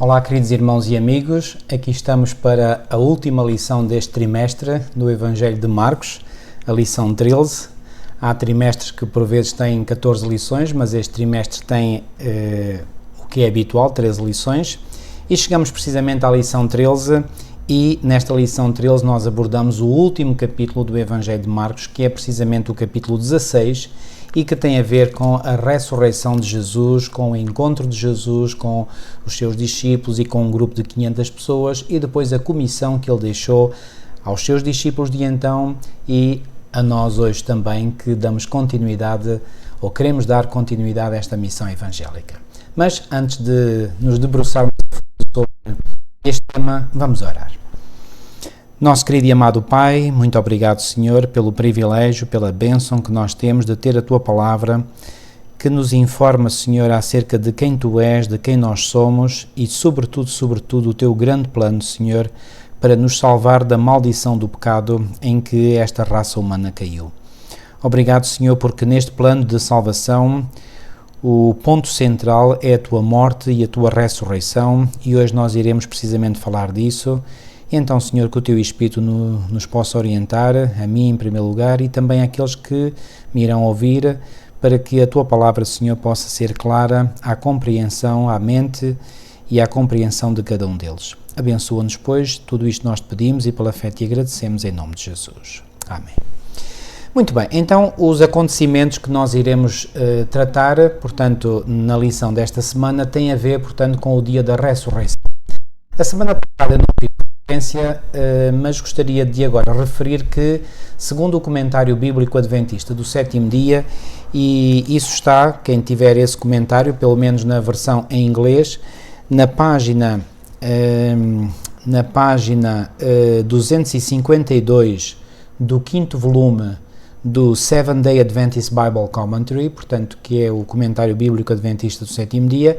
Olá, queridos irmãos e amigos, aqui estamos para a última lição deste trimestre do Evangelho de Marcos, a lição 13. Há trimestres que por vezes têm 14 lições, mas este trimestre tem o que é habitual, 13 lições. E chegamos precisamente à lição 13 e nesta lição 13 nós abordamos o último capítulo do Evangelho de Marcos, que é precisamente o capítulo 16, e que tem a ver com a ressurreição de Jesus, com o encontro de Jesus com os seus discípulos e com um grupo de 500 pessoas e depois a comissão que ele deixou aos seus discípulos de então e a nós hoje também, que damos continuidade ou queremos dar continuidade a esta missão evangélica. Mas antes de nos debruçarmos sobre este tema, vamos orar. Nosso querido e amado Pai, muito obrigado, Senhor, pelo privilégio, pela bênção que nós temos de ter a Tua Palavra, que nos informa, Senhor, acerca de quem Tu és, de quem nós somos e, sobretudo, o Teu grande plano, Senhor, para nos salvar da maldição do pecado em que esta raça humana caiu. Obrigado, Senhor, porque neste plano de salvação o ponto central é a Tua morte e a Tua ressurreição e hoje nós iremos precisamente falar disso. Então, Senhor, que o Teu Espírito nos possa orientar, a mim em primeiro lugar e também àqueles que me irão ouvir, para que a Tua Palavra, Senhor, possa ser clara à compreensão, à mente e à compreensão de cada um deles. Abençoa-nos, pois, tudo isto nós te pedimos e pela fé te agradecemos em nome de Jesus. Amém. Muito bem, então os acontecimentos que nós iremos tratar, portanto, na lição desta semana, têm a ver, portanto, com o dia da ressurreição. A semana passada eu não tive mas gostaria de agora referir que, segundo o comentário bíblico adventista do sétimo dia, e isso está, quem tiver esse comentário, pelo menos na versão em inglês, na página 252 do quinto volume do Seventh Day Adventist Bible Commentary, portanto, que é o comentário bíblico adventista do sétimo dia.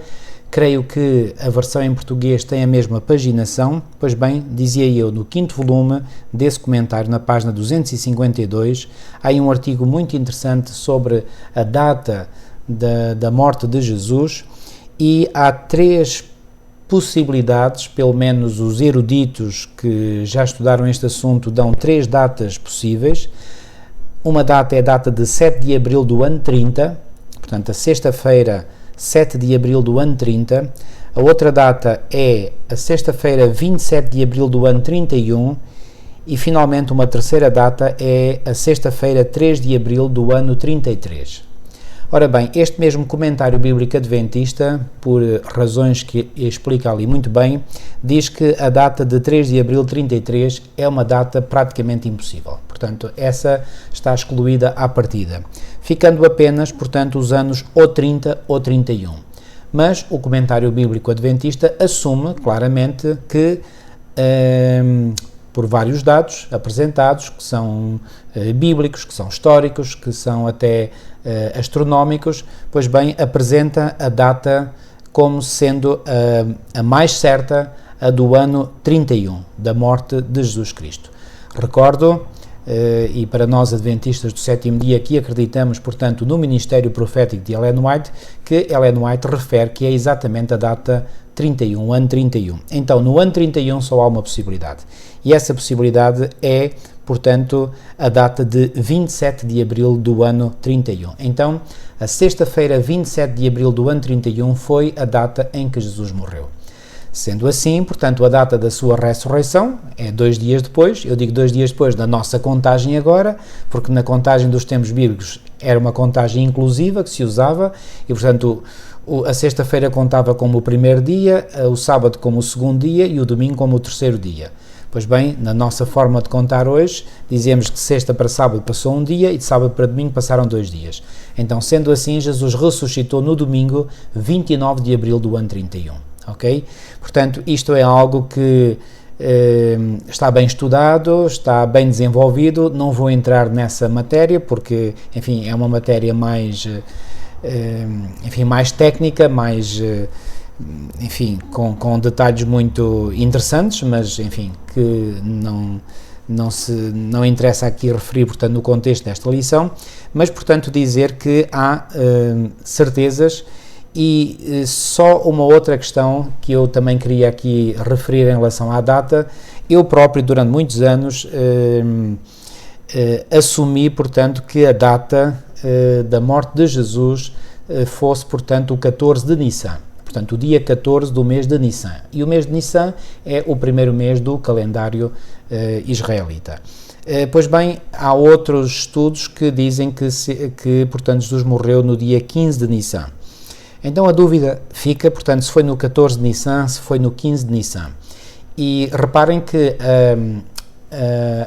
Creio que a versão em português tem a mesma paginação, pois bem, dizia eu, no quinto volume desse comentário, na página 252, há aí um artigo muito interessante sobre a data da morte de Jesus e há três possibilidades, pelo menos os eruditos que já estudaram este assunto dão três datas possíveis. Uma data é a data de 7 de abril do ano 30, portanto a sexta-feira 7 de abril do ano 30, a outra data é a sexta-feira 27 de abril do ano 31 e finalmente uma terceira data é a sexta-feira 3 de abril do ano 33. Ora bem, este mesmo comentário bíblico adventista, por razões que explica ali muito bem, diz que a data de 3 de abril de 33 é uma data praticamente impossível. Portanto, essa está excluída à partida, ficando apenas, portanto, os anos ou 30 ou 31. Mas o comentário bíblico adventista assume claramente que, por vários dados apresentados, que são bíblicos, que são históricos, que são até astronómicos, pois bem, apresenta a data como sendo a mais certa, a do ano 31, da morte de Jesus Cristo. Recordo, e para nós adventistas do sétimo dia que acreditamos, portanto, no ministério profético de Ellen White, que Ellen White refere que é exatamente a data 31, o ano 31. Então, no ano 31 só há uma possibilidade, e essa possibilidade é, portanto, a data de 27 de abril do ano 31. Então, a sexta-feira 27 de abril do ano 31 foi a data em que Jesus morreu. Sendo assim, portanto, a data da sua ressurreição é 2 dias depois. Eu digo 2 dias depois da nossa contagem agora, porque na contagem dos tempos bíblicos era uma contagem inclusiva que se usava e, portanto, a sexta-feira contava como o primeiro dia, o sábado como o segundo dia e o domingo como o terceiro dia. Pois bem, na nossa forma de contar hoje, dizemos que de sexta para sábado passou um dia e de sábado para domingo passaram 2 dias. Então, sendo assim, Jesus ressuscitou no domingo 29 de abril do ano 31. Ok? Portanto, isto é algo que está bem estudado, está bem desenvolvido. Não vou entrar nessa matéria porque, enfim, é uma matéria mais, mais técnica, mais, com detalhes muito interessantes, mas, enfim, que não interessa aqui referir, portanto, no contexto desta lição, mas, portanto, dizer que há certezas E só uma outra questão que eu também queria aqui referir em relação à data. Eu próprio, durante muitos anos, assumi, portanto, que a data da morte de Jesus fosse, portanto, o 14 de Nissan. Portanto, o dia 14 do mês de Nissan. E o mês de Nissan é o primeiro mês do calendário israelita. Pois bem, há outros estudos que dizem que, portanto, Jesus morreu no dia 15 de Nissan. Então a dúvida fica, portanto, se foi no 14 de Nissan, se foi no 15 de Nissan. E reparem que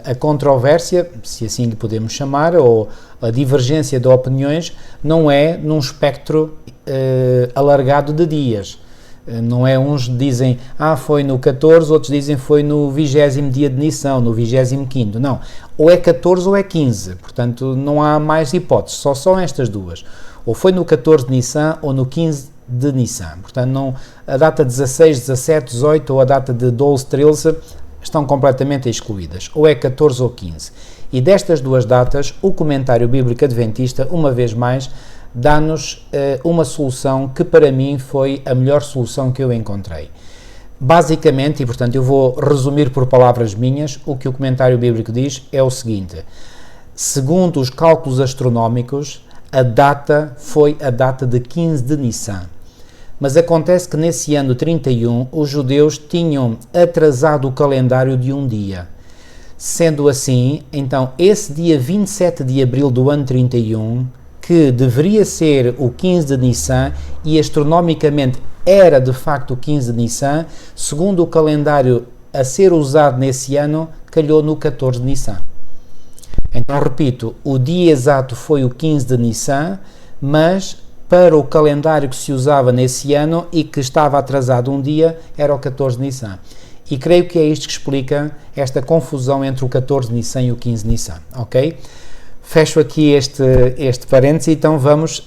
a controvérsia, se assim lhe podemos chamar, ou a divergência de opiniões, não é num espectro alargado de dias. Não é, uns dizem, foi no 14, outros dizem foi no 20º dia de Nissan, no 25º. Não, ou é 14 ou é 15, portanto não há mais hipóteses, só são estas duas. Ou foi no 14 de Nissan ou no 15 de Nissan. Portanto, não, a data 16, 17, 18 ou a data de 12, 13 estão completamente excluídas. Ou é 14 ou 15. E destas duas datas, o comentário bíblico adventista, uma vez mais, dá-nos uma solução que para mim foi a melhor solução que eu encontrei. Basicamente, e portanto eu vou resumir por palavras minhas, o que o comentário bíblico diz é o seguinte: segundo os cálculos astronómicos, a data foi a data de 15 de Nissan. Mas acontece que nesse ano 31 os judeus tinham atrasado o calendário de um dia. Sendo assim, então esse dia 27 de abril do ano 31, que deveria ser o 15 de Nissan e astronomicamente era de facto o 15 de Nissan, segundo o calendário a ser usado nesse ano, calhou no 14 de Nissan. Então, repito, o dia exato foi o 15 de Nissan, mas para o calendário que se usava nesse ano e que estava atrasado um dia, era o 14 de Nissan. E creio que é isto que explica esta confusão entre o 14 de Nissan e o 15 de Nissan, ok? Fecho aqui este parênteses e então vamos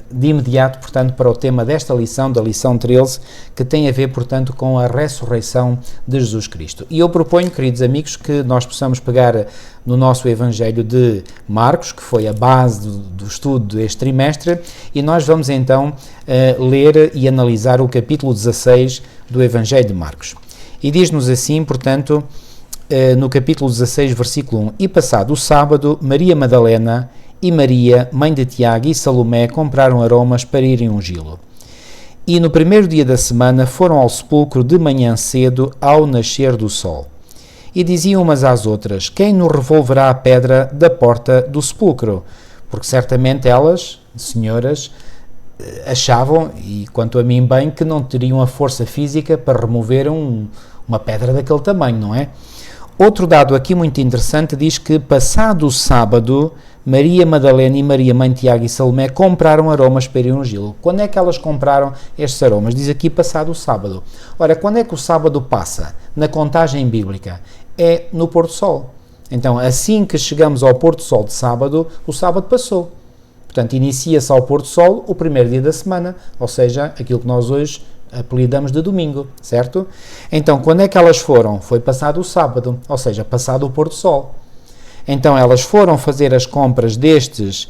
de imediato, portanto, para o tema desta lição, da lição 13, que tem a ver, portanto, com a ressurreição de Jesus Cristo. E eu proponho, queridos amigos, que nós possamos pegar no nosso Evangelho de Marcos, que foi a base do estudo deste trimestre, e nós vamos então ler e analisar o capítulo 16 do Evangelho de Marcos. E diz-nos assim, portanto, no capítulo 16, versículo 1, e passado o sábado, Maria Madalena e Maria, mãe de Tiago e Salomé, compraram aromas para irem ungí-lo. E no primeiro dia da semana foram ao sepulcro de manhã cedo, ao nascer do sol. E diziam umas às outras, quem nos revolverá a pedra da porta do sepulcro? Porque certamente elas, senhoras, achavam, e quanto a mim bem, que não teriam a força física para remover uma pedra daquele tamanho, não é? Outro dado aqui muito interessante diz que, passado o sábado, Maria Madalena e Maria, mãe de Tiago e Salomé, compraram aromas para ir ungí-lo. Quando é que elas compraram estes aromas? Diz aqui, passado o sábado. Ora, quando é que o sábado passa? Na contagem bíblica. É no pôr do sol. Então, assim que chegamos ao pôr do sol de sábado, o sábado passou. Portanto, inicia-se ao pôr do sol o primeiro dia da semana, ou seja, aquilo que nós hoje apelidamos de domingo, certo? Então, quando é que elas foram? Foi passado o sábado, ou seja, passado o pôr do sol. Então, elas foram fazer as compras destes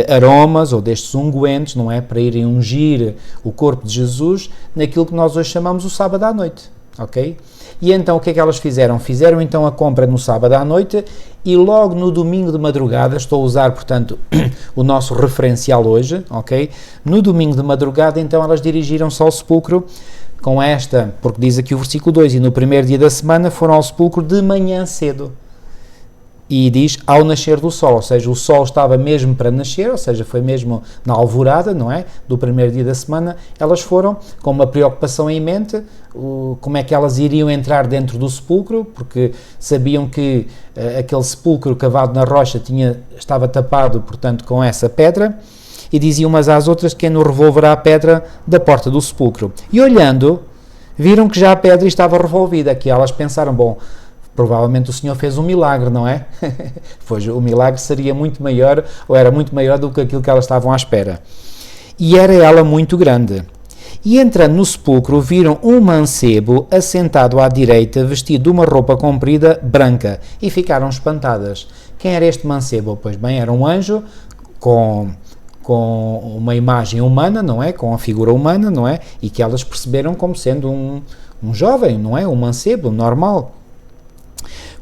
aromas ou destes ungüentos, não é? Para irem ungir o corpo de Jesus naquilo que nós hoje chamamos o sábado à noite, ok? E então, o que é que elas fizeram? Fizeram então a compra no sábado à noite e logo no domingo de madrugada, estou a usar, portanto, o nosso referencial hoje, ok? No domingo de madrugada, então, elas dirigiram-se ao sepulcro com esta, porque diz aqui o versículo 2, e no primeiro dia da semana foram ao sepulcro de manhã cedo. E diz, ao nascer do sol, ou seja, o sol estava mesmo para nascer, ou seja, foi mesmo na alvorada, não é? Do primeiro dia da semana, elas foram com uma preocupação em mente, como é que elas iriam entrar dentro do sepulcro, porque sabiam que aquele sepulcro cavado na rocha estava tapado, portanto, com essa pedra, e diziam umas às outras, quem nos revolverá a pedra da porta do sepulcro. E olhando, viram que já a pedra estava revolvida, que elas pensaram, bom, provavelmente o Senhor fez um milagre, não é? Pois o milagre seria muito maior, ou era muito maior do que aquilo que elas estavam à espera. E era ela muito grande. E entrando no sepulcro, viram um mancebo assentado à direita, vestido de uma roupa comprida branca, e ficaram espantadas. Quem era este mancebo? Pois bem, era um anjo com com uma imagem humana, não é? Com a figura humana, não é? E que elas perceberam como sendo um jovem, não é? Um mancebo, normal.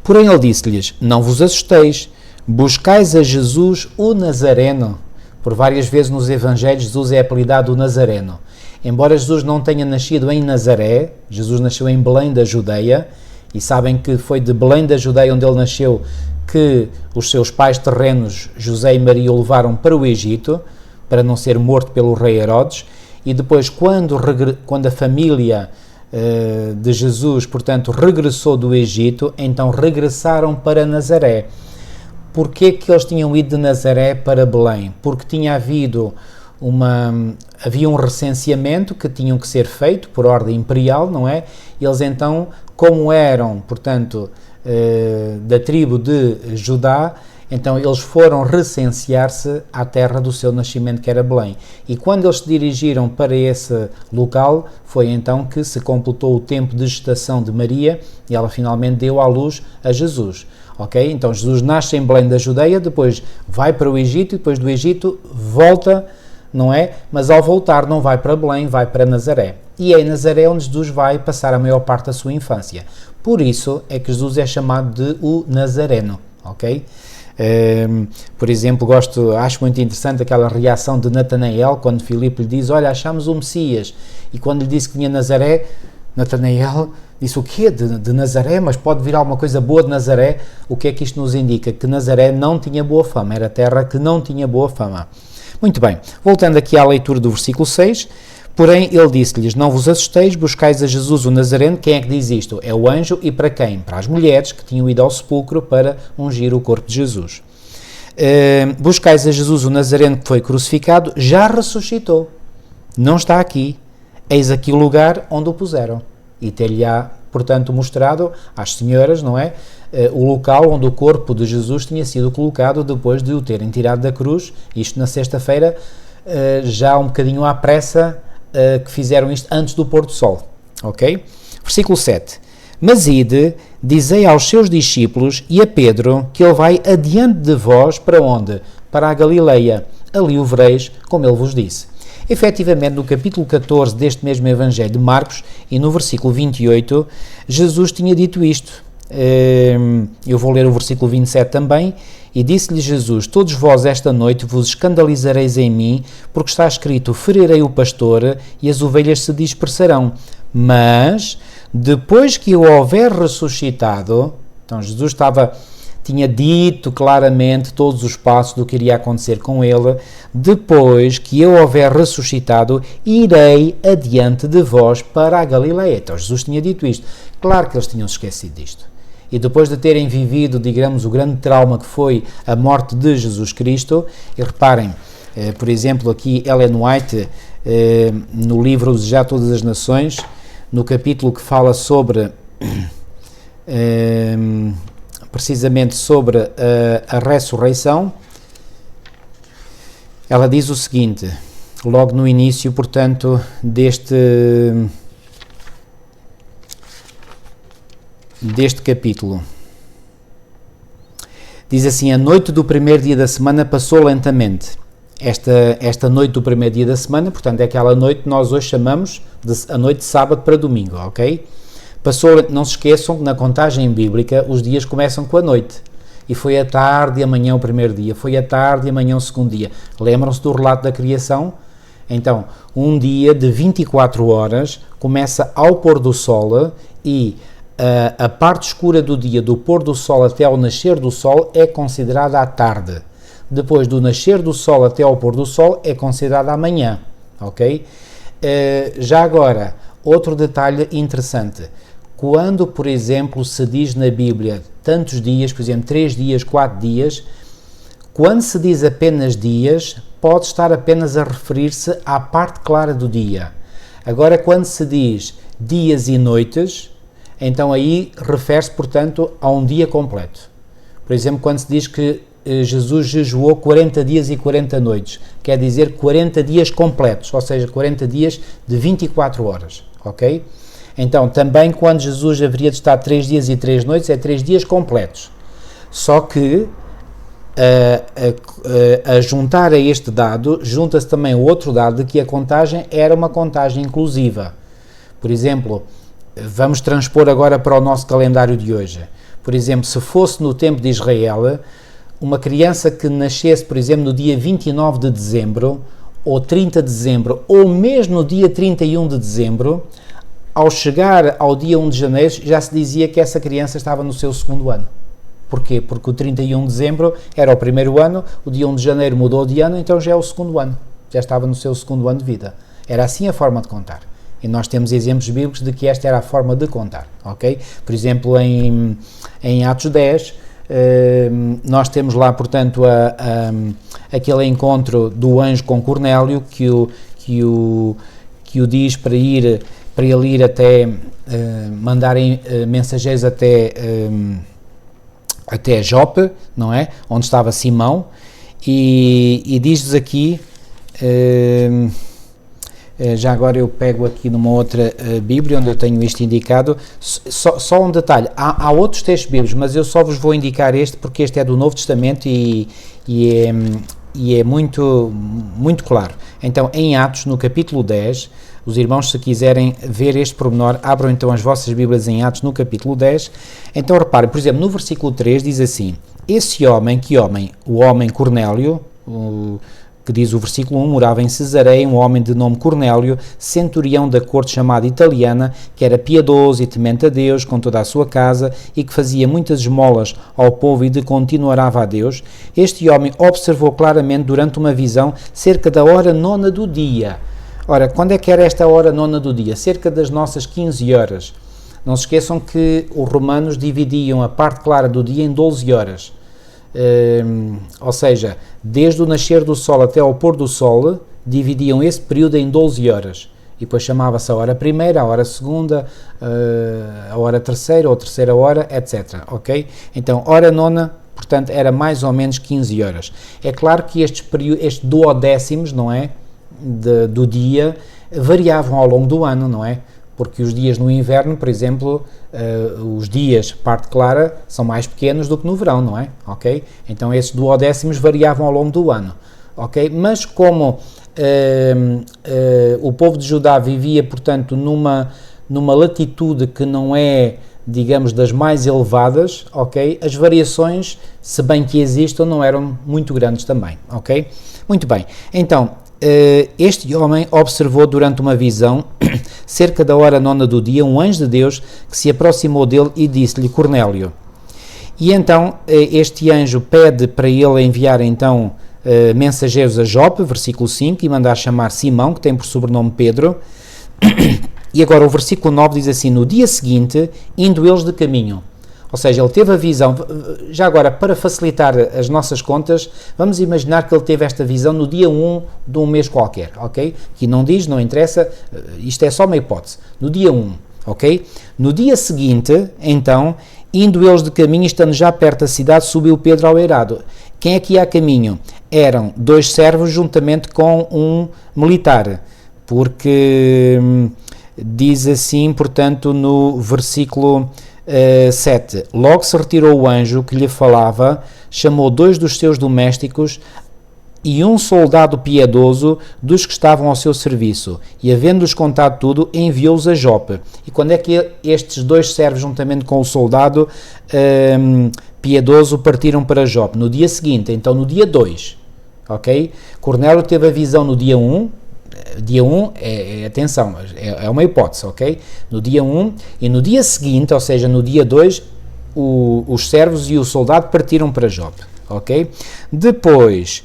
Porém ele disse-lhes, não vos assusteis, buscais a Jesus o Nazareno. Por várias vezes nos Evangelhos Jesus é apelidado o Nazareno. Embora Jesus não tenha nascido em Nazaré, Jesus nasceu em Belém da Judeia, e sabem que foi de Belém da Judeia onde ele nasceu que os seus pais terrenos, José e Maria, o levaram para o Egito, para não ser morto pelo rei Herodes, e depois quando a família de Jesus, portanto, regressou do Egito, então regressaram para Nazaré. Porquê que eles tinham ido de Nazaré para Belém? Porque havia um recenseamento que tinham que ser feito por ordem imperial, não é? Eles então, como eram, portanto, da tribo de Judá, então eles foram recensear-se à terra do seu nascimento, que era Belém. E quando eles se dirigiram para esse local, foi então que se completou o tempo de gestação de Maria e ela finalmente deu à luz a Jesus. Ok? Então Jesus nasce em Belém da Judeia, depois vai para o Egito e depois do Egito volta, não é? Mas ao voltar não vai para Belém, vai para Nazaré. E é em Nazaré onde Jesus vai passar a maior parte da sua infância. Por isso é que Jesus é chamado de o Nazareno, ok? Por exemplo, acho muito interessante aquela reação de Natanael quando Filipe lhe diz, olha, achamos o Messias, e quando lhe disse que vinha Nazaré, Natanael disse, o quê? De Nazaré? Mas pode vir alguma coisa boa de Nazaré? O que é que isto nos indica? Que Nazaré não tinha boa fama, era terra que não tinha boa fama. Muito bem, voltando aqui à leitura do versículo 6, porém ele disse-lhes, não vos assusteis, buscais a Jesus o Nazareno. Quem é que diz isto? É o anjo. E para quem? Para as mulheres que tinham ido ao sepulcro para ungir o corpo de Jesus. Buscais a Jesus o Nazareno que foi crucificado, já ressuscitou, não está aqui, eis aqui o lugar onde o puseram. E ter-lhe-á, portanto, mostrado às senhoras, não é? O local onde o corpo de Jesus tinha sido colocado depois de o terem tirado da cruz, isto na sexta-feira, já um bocadinho à pressa, que fizeram isto antes do pôr do sol, ok? Versículo 7. Mas ide, dizei aos seus discípulos e a Pedro que ele vai adiante de vós para onde? Para a Galileia, ali o vereis, como ele vos disse. Efetivamente, no capítulo 14 deste mesmo Evangelho de Marcos e no versículo 28, Jesus tinha dito isto. Eu vou ler o versículo 27 também. E disse-lhe Jesus, todos vós esta noite vos escandalizareis em mim, porque está escrito, ferirei o pastor e as ovelhas se dispersarão. Mas, depois que eu houver ressuscitado, então Jesus tinha dito claramente todos os passos do que iria acontecer com ele, depois que eu houver ressuscitado, irei adiante de vós para a Galileia. Então Jesus tinha dito isto. Claro que eles tinham esquecido disto. E depois de terem vivido, digamos, o grande trauma que foi a morte de Jesus Cristo, e reparem, por exemplo, aqui Ellen White, no livro Desejar Todas as Nações, no capítulo que fala sobre, precisamente sobre a ressurreição, ela diz o seguinte, logo no início, portanto, deste capítulo. Diz assim, a noite do primeiro dia da semana passou lentamente. Esta noite do primeiro dia da semana, portanto, é aquela noite que nós hoje chamamos de a noite de sábado para domingo, ok? Não se esqueçam que na contagem bíblica os dias começam com a noite. E foi a tarde e amanhã o primeiro dia, foi a tarde e amanhã o segundo dia. Lembram-se do relato da criação? Então, um dia de 24 horas começa ao pôr do sol e a parte escura do dia, do pôr do sol até ao nascer do sol, é considerada a tarde. Depois do nascer do sol até ao pôr do sol, é considerada a manhã, ok? Já agora, outro detalhe interessante. Quando, por exemplo, se diz na Bíblia tantos dias, por exemplo, 3 dias, 4 dias, quando se diz apenas dias, pode estar apenas a referir-se à parte clara do dia. Agora, quando se diz dias e noites, então aí refere-se, portanto, a um dia completo. Por exemplo, quando se diz que Jesus jejuou 40 dias e 40 noites, quer dizer 40 dias completos, ou seja, 40 dias de 24 horas, ok? Então, também quando Jesus haveria de estar 3 dias e 3 noites, é 3 dias completos. Só que a juntar a este dado, junta-se também o outro dado de que a contagem era uma contagem inclusiva. Por exemplo, vamos transpor agora para o nosso calendário de hoje. Por exemplo, se fosse no tempo de Israel, uma criança que nascesse, por exemplo, no dia 29 de dezembro, ou 30 de dezembro, ou mesmo no dia 31 de dezembro, ao chegar ao dia 1 de janeiro, já se dizia que essa criança estava no seu segundo ano. Porquê? Porque o 31 de dezembro era o primeiro ano, o dia 1 de janeiro mudou de ano, então já é o segundo ano. Já estava no seu segundo ano de vida. Era assim a forma de contar. E nós temos exemplos bíblicos de que esta era a forma de contar, ok? Por exemplo, em Atos 10, nós temos lá, portanto, aquele encontro do anjo com Cornélio, que o diz para ele ir até, mandarem mensageiros até Jope, não é? Onde estava Simão, e diz-nos aqui, já agora eu pego aqui numa outra Bíblia, onde eu tenho isto indicado, só um detalhe, há outros textos bíblicos, mas eu só vos vou indicar este, porque este é do Novo Testamento e é muito, muito claro. Então, em Atos, no capítulo 10, os irmãos, se quiserem ver este pormenor, abram então as vossas Bíblias em Atos, no capítulo 10. Então, reparem, por exemplo, no versículo 3 diz assim: esse homem, que homem? O homem Cornélio, que diz o versículo 1, morava em Cesareia, um homem de nome Cornélio, centurião da corte chamada italiana, que era piedoso e temente a Deus com toda a sua casa e que fazia muitas esmolas ao povo e de continuo orava a Deus. Este homem observou claramente durante uma visão cerca da hora 9 do dia. Ora, quando é que era esta hora 9 do dia? Cerca das nossas 15 horas. Não se esqueçam que os romanos dividiam a parte clara do dia em 12 horas. Ou seja, desde o nascer do sol até ao pôr do sol, dividiam esse período em 12 horas. E depois chamava-se a hora primeira, a hora segunda, a hora terceira, ou terceira hora, etc. Ok? Então, hora nona, portanto, era mais ou menos 15 horas. É claro que estes duodécimos, não é? Do dia variavam ao longo do ano, não é? Porque os dias no inverno, por exemplo, os dias parte clara são mais pequenos do que no verão, não é? Ok? Então esses duodécimos variavam ao longo do ano, ok? Mas como o povo de Judá vivia, portanto, numa latitude que não é, digamos, das mais elevadas, ok? As variações, se bem que existam, não eram muito grandes também, ok? Muito bem, então este homem observou durante uma visão, cerca da hora 9 do dia, um anjo de Deus que se aproximou dele e disse-lhe: Cornélio. E então este anjo pede para ele enviar então mensageiros a Jope, versículo 5, e mandar chamar Simão, que tem por sobrenome Pedro. E agora o versículo 9 diz assim: no dia seguinte, indo eles de caminho. Ou seja, ele teve a visão, já agora, para facilitar as nossas contas, vamos imaginar que ele teve esta visão no dia 1 de um mês qualquer, ok? Que não diz, não interessa, isto é só uma hipótese. No dia 1, ok? No dia seguinte, então, indo eles de caminho, estando já perto da cidade, subiu Pedro ao eirado. Quem é que ia a caminho? Eram 2 servos juntamente com um militar, porque diz assim, portanto, no versículo 7, logo se retirou o anjo que lhe falava, chamou 2 dos seus domésticos e um soldado piedoso dos que estavam ao seu serviço, e havendo-os contado tudo, enviou-os a Jope. E quando é que estes 2 servos, juntamente com o soldado piedoso, partiram para Jope? No dia seguinte, então no dia 2, ok? Cornélio teve a visão no dia 1, dia 1, atenção, é uma hipótese, ok? No dia 1 e no dia seguinte, ou seja, no dia 2, os servos e o soldado partiram para Jope, ok? Depois,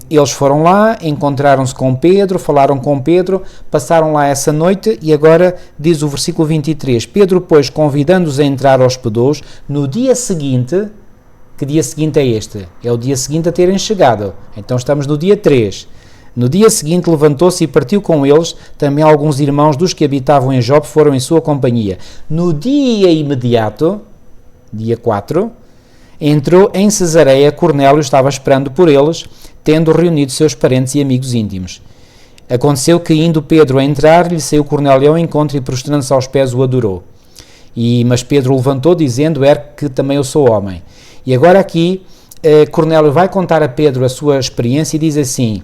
eles foram lá, encontraram-se com Pedro, falaram com Pedro, passaram lá essa noite e agora diz o versículo 23, Pedro, pois, convidando-os a entrar, hospedou-os. No dia seguinte, que dia seguinte é este? É o dia seguinte a terem chegado, então estamos no dia 3. No dia seguinte levantou-se e partiu com eles, também alguns irmãos dos que habitavam em Jope foram em sua companhia. No dia imediato, dia 4, entrou em Cesareia, Cornélio estava esperando por eles, tendo reunido seus parentes e amigos íntimos. Aconteceu que, indo Pedro a entrar, lhe saiu Cornélio ao encontro e, prostrando-se aos pés, o adorou. Mas Pedro levantou, dizendo, que também eu sou homem. E agora aqui Cornélio vai contar a Pedro a sua experiência e diz assim: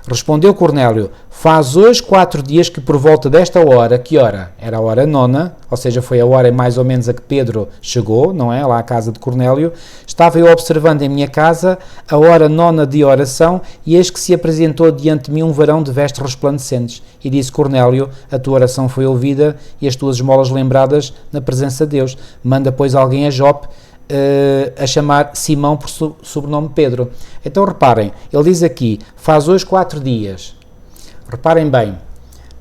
respondeu Cornélio, faz hoje 4 dias que por volta desta hora, que hora? Era a hora 9ª, ou seja, foi a hora mais ou menos a que Pedro chegou, não é? Lá à casa de Cornélio. Estava eu observando em minha casa a hora 9ª de oração e eis que se apresentou diante de mim um varão de vestes resplandecentes. E disse Cornélio, a tua oração foi ouvida e as tuas esmolas lembradas na presença de Deus. Manda, pois, alguém a Jope a chamar Simão por sobrenome Pedro. Então reparem, ele diz aqui, faz hoje 4 dias. Reparem bem,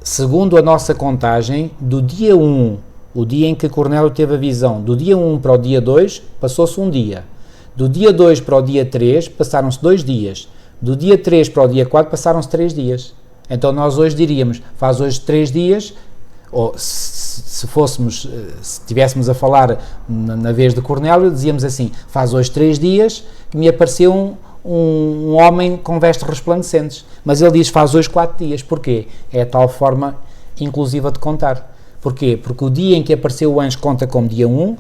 segundo a nossa contagem, do dia 1, o dia em que Cornélio teve a visão, do dia 1 para o dia 2, passou-se um dia. Do dia 2 para o dia 3, passaram-se 2 dias. Do dia 3 para o dia 4, passaram-se 3 dias. Então nós hoje diríamos, faz hoje 3 dias, ou se estivéssemos a falar na vez de Cornélio, dizíamos assim, faz hoje 3 dias que me apareceu um homem com vestes resplandecentes. Mas ele diz, faz hoje 4 dias. Porquê? É a tal forma inclusiva de contar. Porquê? Porque o dia em que apareceu o anjo conta como dia 1,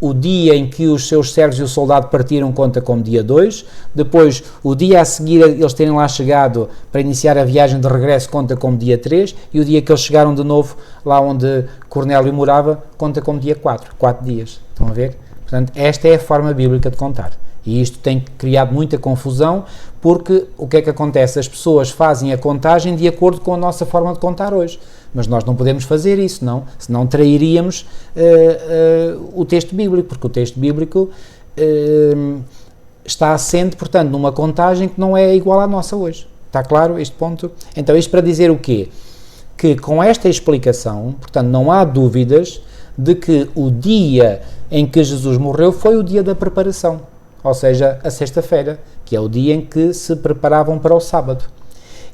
o dia em que os seus servos e o soldado partiram conta como dia 2, depois o dia a seguir eles terem lá chegado para iniciar a viagem de regresso conta como dia 3, e o dia que eles chegaram de novo lá onde Cornélio morava conta como dia 4 dias. Estão a ver? Portanto, esta é a forma bíblica de contar. E isto tem criado muita confusão, porque o que é que acontece? As pessoas fazem a contagem de acordo com a nossa forma de contar hoje. Mas nós não podemos fazer isso, não? Senão trairíamos o texto bíblico, porque o texto bíblico está assente, portanto, numa contagem que não é igual à nossa hoje. Está claro este ponto? Então, isto para dizer o quê? Que com esta explicação, portanto, não há dúvidas de que o dia em que Jesus morreu foi o dia da preparação, ou seja, a sexta-feira, que é o dia em que se preparavam para o sábado.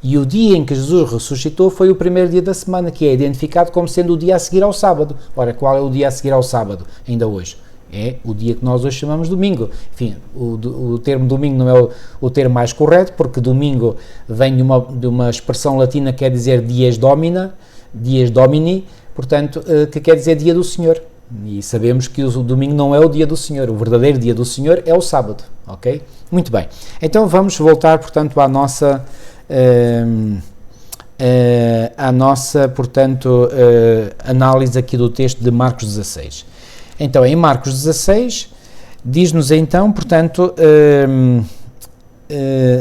E o dia em que Jesus ressuscitou foi o primeiro dia da semana, que é identificado como sendo o dia a seguir ao sábado. Ora, qual é o dia a seguir ao sábado, ainda hoje? É o dia que nós hoje chamamos domingo. Enfim, o termo domingo não é o termo mais correto, porque domingo vem de uma expressão latina que quer dizer dies domini, portanto, que quer dizer dia do Senhor. E sabemos que o domingo não é o dia do Senhor, o verdadeiro dia do Senhor é o sábado, ok? Muito bem. Então vamos voltar, portanto, à nossa análise aqui do texto de Marcos 16. Então, em Marcos 16, diz-nos então, portanto,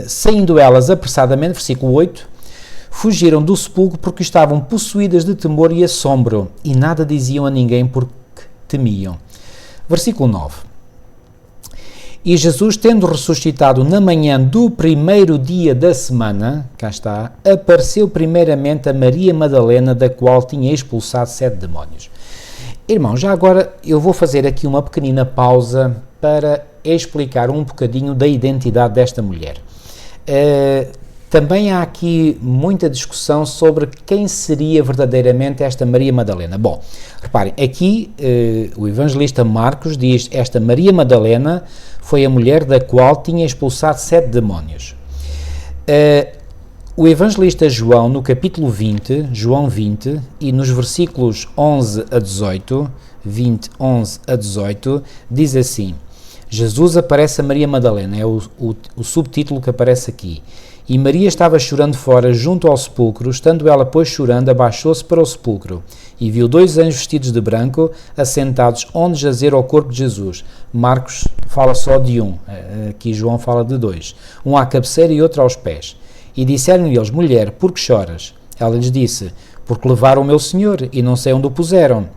saindo elas apressadamente, versículo 8, fugiram do sepulcro porque estavam possuídas de temor e assombro, e nada diziam a ninguém porque temiam. Versículo 9. E Jesus, tendo ressuscitado na manhã do primeiro dia da semana, cá está, apareceu primeiramente a Maria Madalena, da qual tinha expulsado 7 demónios. Irmão, já agora eu vou fazer aqui uma pequenina pausa para explicar um bocadinho da identidade desta mulher. Também há aqui muita discussão sobre quem seria verdadeiramente esta Maria Madalena. Bom, reparem, aqui o evangelista Marcos diz, esta Maria Madalena foi a mulher da qual tinha expulsado 7 demónios. O evangelista João, no capítulo 20, João 20, e nos versículos 11 a 18, 20, 11 a 18, diz assim, Jesus aparece a Maria Madalena, é o subtítulo que aparece aqui. E Maria estava chorando fora, junto ao sepulcro, estando ela, pois, chorando, abaixou-se para o sepulcro, e viu 2 anjos vestidos de branco, assentados onde jazera o corpo de Jesus. Marcos fala só de um, aqui João fala de 2. Um à cabeceira e outro aos pés. E disseram-lhe eles, mulher, por que choras? Ela lhes disse, porque levaram o meu Senhor, e não sei onde o puseram.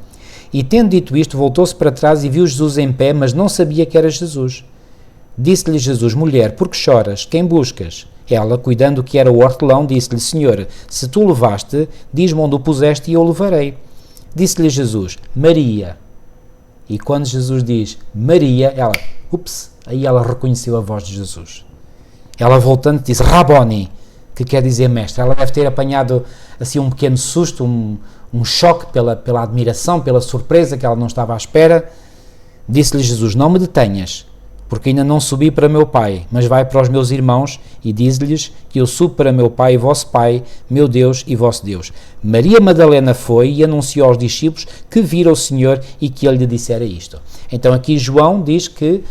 E tendo dito isto, voltou-se para trás e viu Jesus em pé, mas não sabia que era Jesus. Disse-lhe Jesus, mulher, por que choras? Quem buscas? Ela, cuidando que era o hortelão, disse-lhe, Senhor, se tu o levaste, diz-me onde o puseste e eu o levarei. Disse-lhe Jesus, Maria. E quando Jesus diz Maria, aí ela reconheceu a voz de Jesus. Ela voltando disse, Raboni, que quer dizer mestre. Ela deve ter apanhado assim um pequeno susto, um choque pela admiração, pela surpresa que ela não estava à espera. Disse-lhe Jesus, não me detenhas, porque ainda não subi para meu pai, mas vai para os meus irmãos e diz-lhes que eu subo para meu pai e vosso pai, meu Deus e vosso Deus. Maria Madalena foi e anunciou aos discípulos que vira o Senhor e que ele lhe dissera isto. Então aqui João diz que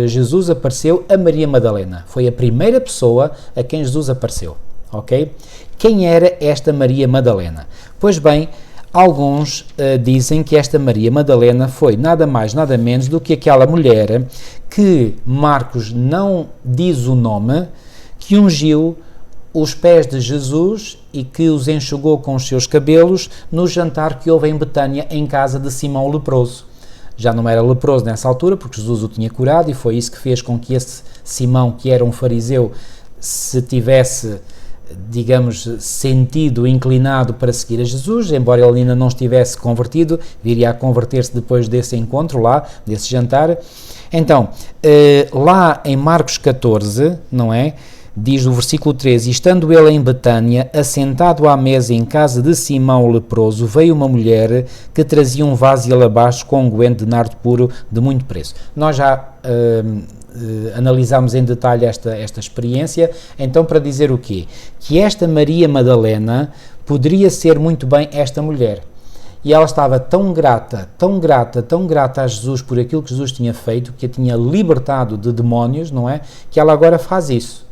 Jesus apareceu a Maria Madalena. Foi a primeira pessoa a quem Jesus apareceu, ok? Quem era esta Maria Madalena? Pois bem, alguns dizem que esta Maria Madalena foi nada mais, nada menos do que aquela mulher que Marcos não diz o nome, que ungiu os pés de Jesus e que os enxugou com os seus cabelos no jantar que houve em Betânia, em casa de Simão o leproso. Já não era leproso nessa altura, porque Jesus o tinha curado, e foi isso que fez com que esse Simão, que era um fariseu, se tivesse, digamos, sentido inclinado para seguir a Jesus, embora ele ainda não estivesse convertido, viria a converter-se depois desse encontro lá, desse jantar. Então, lá em Marcos 14, não é? Diz o versículo 13, e estando ele em Betânia, assentado à mesa em casa de Simão o leproso, veio uma mulher que trazia um vaso de alabastro com unguento de nardo puro de muito preço. Nós já analisámos em detalhe esta experiência, então para dizer o quê? Que esta Maria Madalena poderia ser muito bem esta mulher. E ela estava tão grata a Jesus por aquilo que Jesus tinha feito, que a tinha libertado de demónios, não é? Que ela agora faz isso.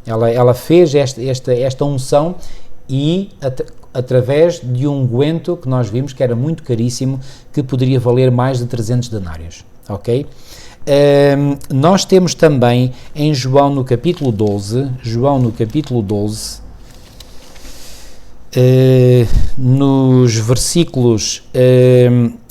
Ela fez esta unção e através de um unguento que nós vimos que era muito caríssimo, que poderia valer mais de 300 denários, ok? Nós temos também em João no capítulo 12, nos versículos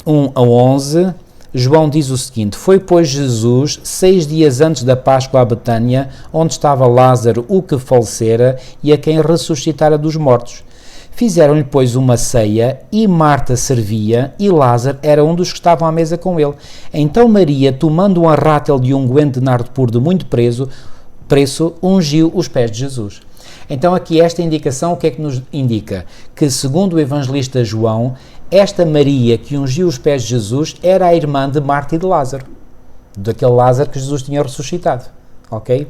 1 a 11, João diz o seguinte: foi, pois, Jesus 6 dias antes da Páscoa a Betânia, onde estava Lázaro, o que falecera, e a quem ressuscitara dos mortos. Fizeram-lhe, pois, uma ceia, e Marta servia, e Lázaro era um dos que estavam à mesa com ele. Então Maria, tomando um arrátel de unguento de nardo puro de muito preço, ungiu os pés de Jesus. Então aqui esta indicação, o que é que nos indica? Que, segundo o evangelista João, esta Maria que ungiu os pés de Jesus era a irmã de Marta e de Lázaro, daquele Lázaro que Jesus tinha ressuscitado, ok?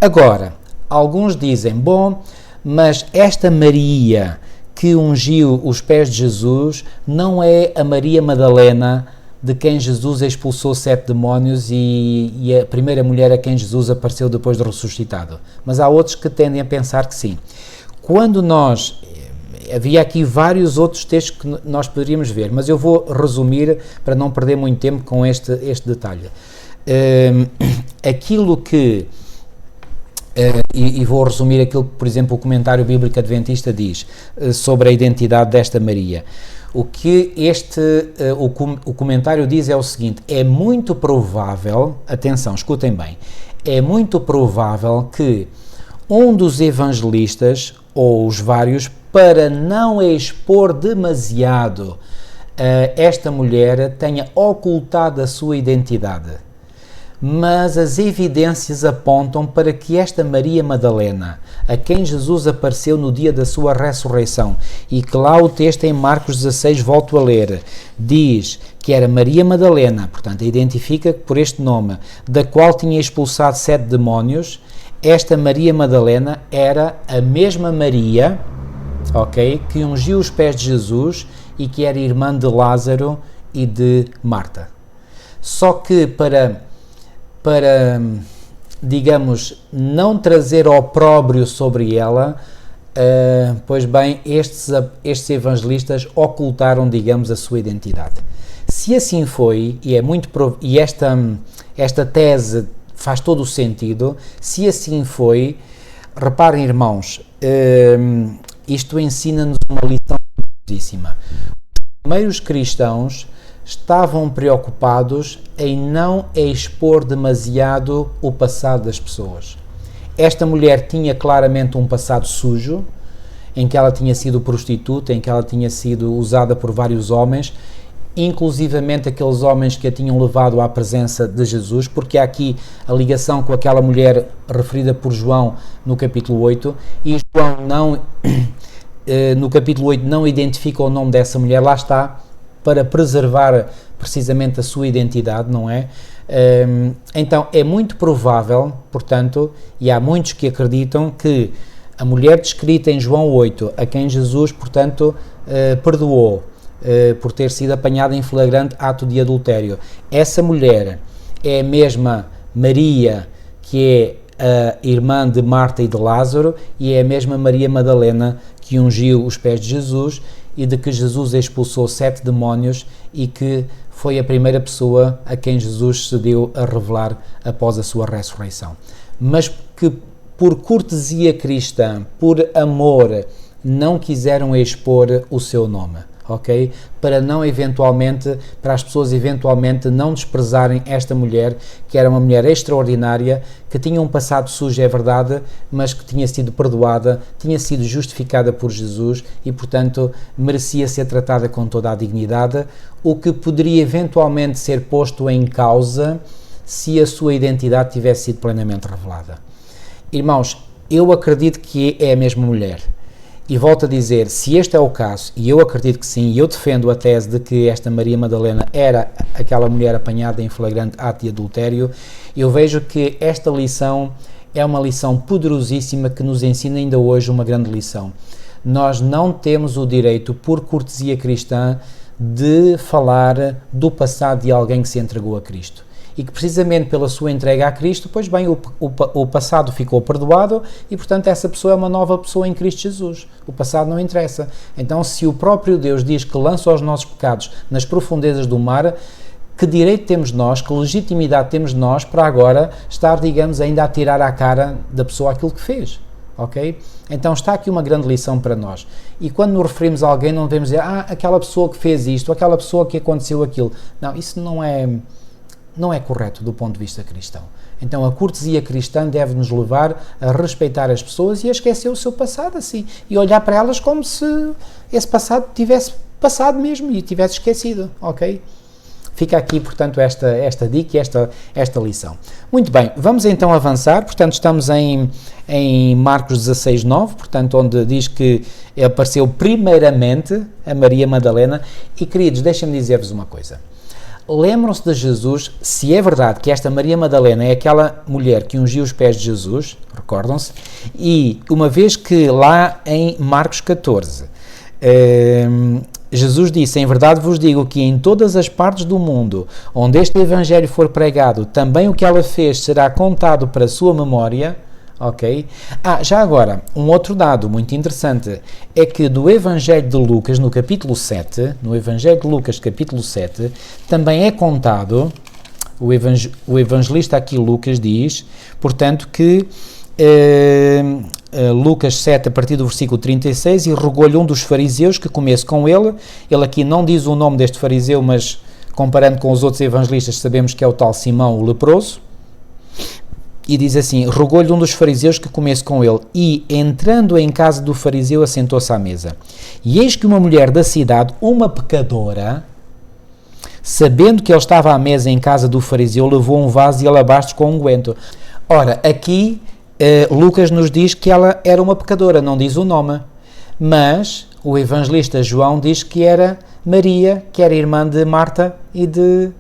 Agora, alguns dizem, bom, mas esta Maria que ungiu os pés de Jesus não é a Maria Madalena de quem Jesus expulsou 7 demónios e a primeira mulher a quem Jesus apareceu depois de ressuscitado. Mas há outros que tendem a pensar que sim. Havia aqui vários outros textos que nós poderíamos ver, mas eu vou resumir para não perder muito tempo com este detalhe. E vou resumir aquilo que, por exemplo, o comentário bíblico adventista diz sobre a identidade desta Maria. O que o comentário diz é o seguinte: é muito provável, atenção, escutem bem, é muito provável que um dos evangelistas, ou os vários, para não expor demasiado esta mulher, tenha ocultado a sua identidade. Mas as evidências apontam para que esta Maria Madalena, a quem Jesus apareceu no dia da sua ressurreição, e que lá o texto em Marcos 16, volto a ler, diz que era Maria Madalena, portanto a identifica por este nome, da qual tinha expulsado 7 demónios. Esta Maria Madalena era a mesma Maria, ok, que ungiu os pés de Jesus e que era irmã de Lázaro e de Marta. Só que para digamos, não trazer opróbrio sobre ela, pois bem, estes evangelistas ocultaram, digamos, a sua identidade. Se assim foi, e esta tese faz todo o sentido, se assim foi, reparem, irmãos, isto ensina-nos uma lição importantíssima. Os primeiros cristãos estavam preocupados em não expor demasiado o passado das pessoas. Esta mulher tinha claramente um passado sujo, em que ela tinha sido prostituta, em que ela tinha sido usada por vários homens, inclusivamente aqueles homens que a tinham levado à presença de Jesus, porque há aqui a ligação com aquela mulher referida por João no capítulo 8, e João no capítulo 8 não identifica o nome dessa mulher, lá está, para preservar precisamente a sua identidade, não é? Então é muito provável, portanto, e há muitos que acreditam que a mulher descrita em João 8, a quem Jesus, portanto, perdoou por ter sido apanhada em flagrante ato de adultério, essa mulher é a mesma Maria, que é a irmã de Marta e de Lázaro, e é a mesma Maria Madalena que ungiu os pés de Jesus e de que Jesus expulsou 7 demónios e que foi a primeira pessoa a quem Jesus se deu a revelar após a sua ressurreição. Mas que por cortesia cristã, por amor, não quiseram expor o seu nome, ok? Para as pessoas eventualmente não desprezarem esta mulher, que era uma mulher extraordinária, que tinha um passado sujo, é verdade, mas que tinha sido perdoada, tinha sido justificada por Jesus e, portanto, merecia ser tratada com toda a dignidade, o que poderia eventualmente ser posto em causa se a sua identidade tivesse sido plenamente revelada. Irmãos, eu acredito que é a mesma mulher. E volto a dizer, se este é o caso, e eu acredito que sim, e eu defendo a tese de que esta Maria Madalena era aquela mulher apanhada em flagrante ato de adultério, eu vejo que esta lição é uma lição poderosíssima que nos ensina ainda hoje uma grande lição. Nós não temos o direito, por cortesia cristã, de falar do passado de alguém que se entregou a Cristo. E que precisamente pela sua entrega a Cristo, pois bem, o passado ficou perdoado e, portanto, essa pessoa é uma nova pessoa em Cristo Jesus. O passado não interessa. Então, se o próprio Deus diz que lança os nossos pecados nas profundezas do mar, que direito temos nós, que legitimidade temos nós para agora estar, digamos, ainda a tirar à cara da pessoa aquilo que fez? Ok? Então está aqui uma grande lição para nós. E quando nos referimos a alguém, não devemos dizer, aquela pessoa que fez isto, aquela pessoa que aconteceu aquilo. Não, isso não é correto do ponto de vista cristão. Então a cortesia cristã deve nos levar a respeitar as pessoas e a esquecer o seu passado assim, e olhar para elas como se esse passado tivesse passado mesmo e tivesse esquecido, ok? Fica aqui, portanto, esta dica e esta lição. Muito bem, vamos então avançar. Portanto, estamos em Marcos 16:9, portanto, onde diz que apareceu primeiramente a Maria Madalena. E, queridos, deixem-me dizer-vos uma coisa. Lembram-se de Jesus, se é verdade que esta Maria Madalena é aquela mulher que ungiu os pés de Jesus, recordam-se, e uma vez que lá em Marcos 14, Jesus disse, em verdade vos digo que em todas as partes do mundo onde este evangelho for pregado, também o que ela fez será contado para a sua memória. Ok? Já agora, um outro dado muito interessante é que do Evangelho de Lucas, no capítulo 7, também é contado, o evangelista aqui Lucas diz, portanto, que Lucas 7, a partir do versículo 36, e rogou-lhe um dos fariseus que comesse com ele. Ele aqui não diz o nome deste fariseu, mas comparando com os outros evangelistas, sabemos que é o tal Simão, o leproso. E diz assim, rogou-lhe um dos fariseus que comesse com ele, e entrando em casa do fariseu assentou-se à mesa. E eis que uma mulher da cidade, uma pecadora, sabendo que ele estava à mesa em casa do fariseu, levou um vaso de alabastro com unguento. Ora, aqui Lucas nos diz que ela era uma pecadora, não diz o nome, mas o evangelista João diz que era Maria, que era irmã de Marta e de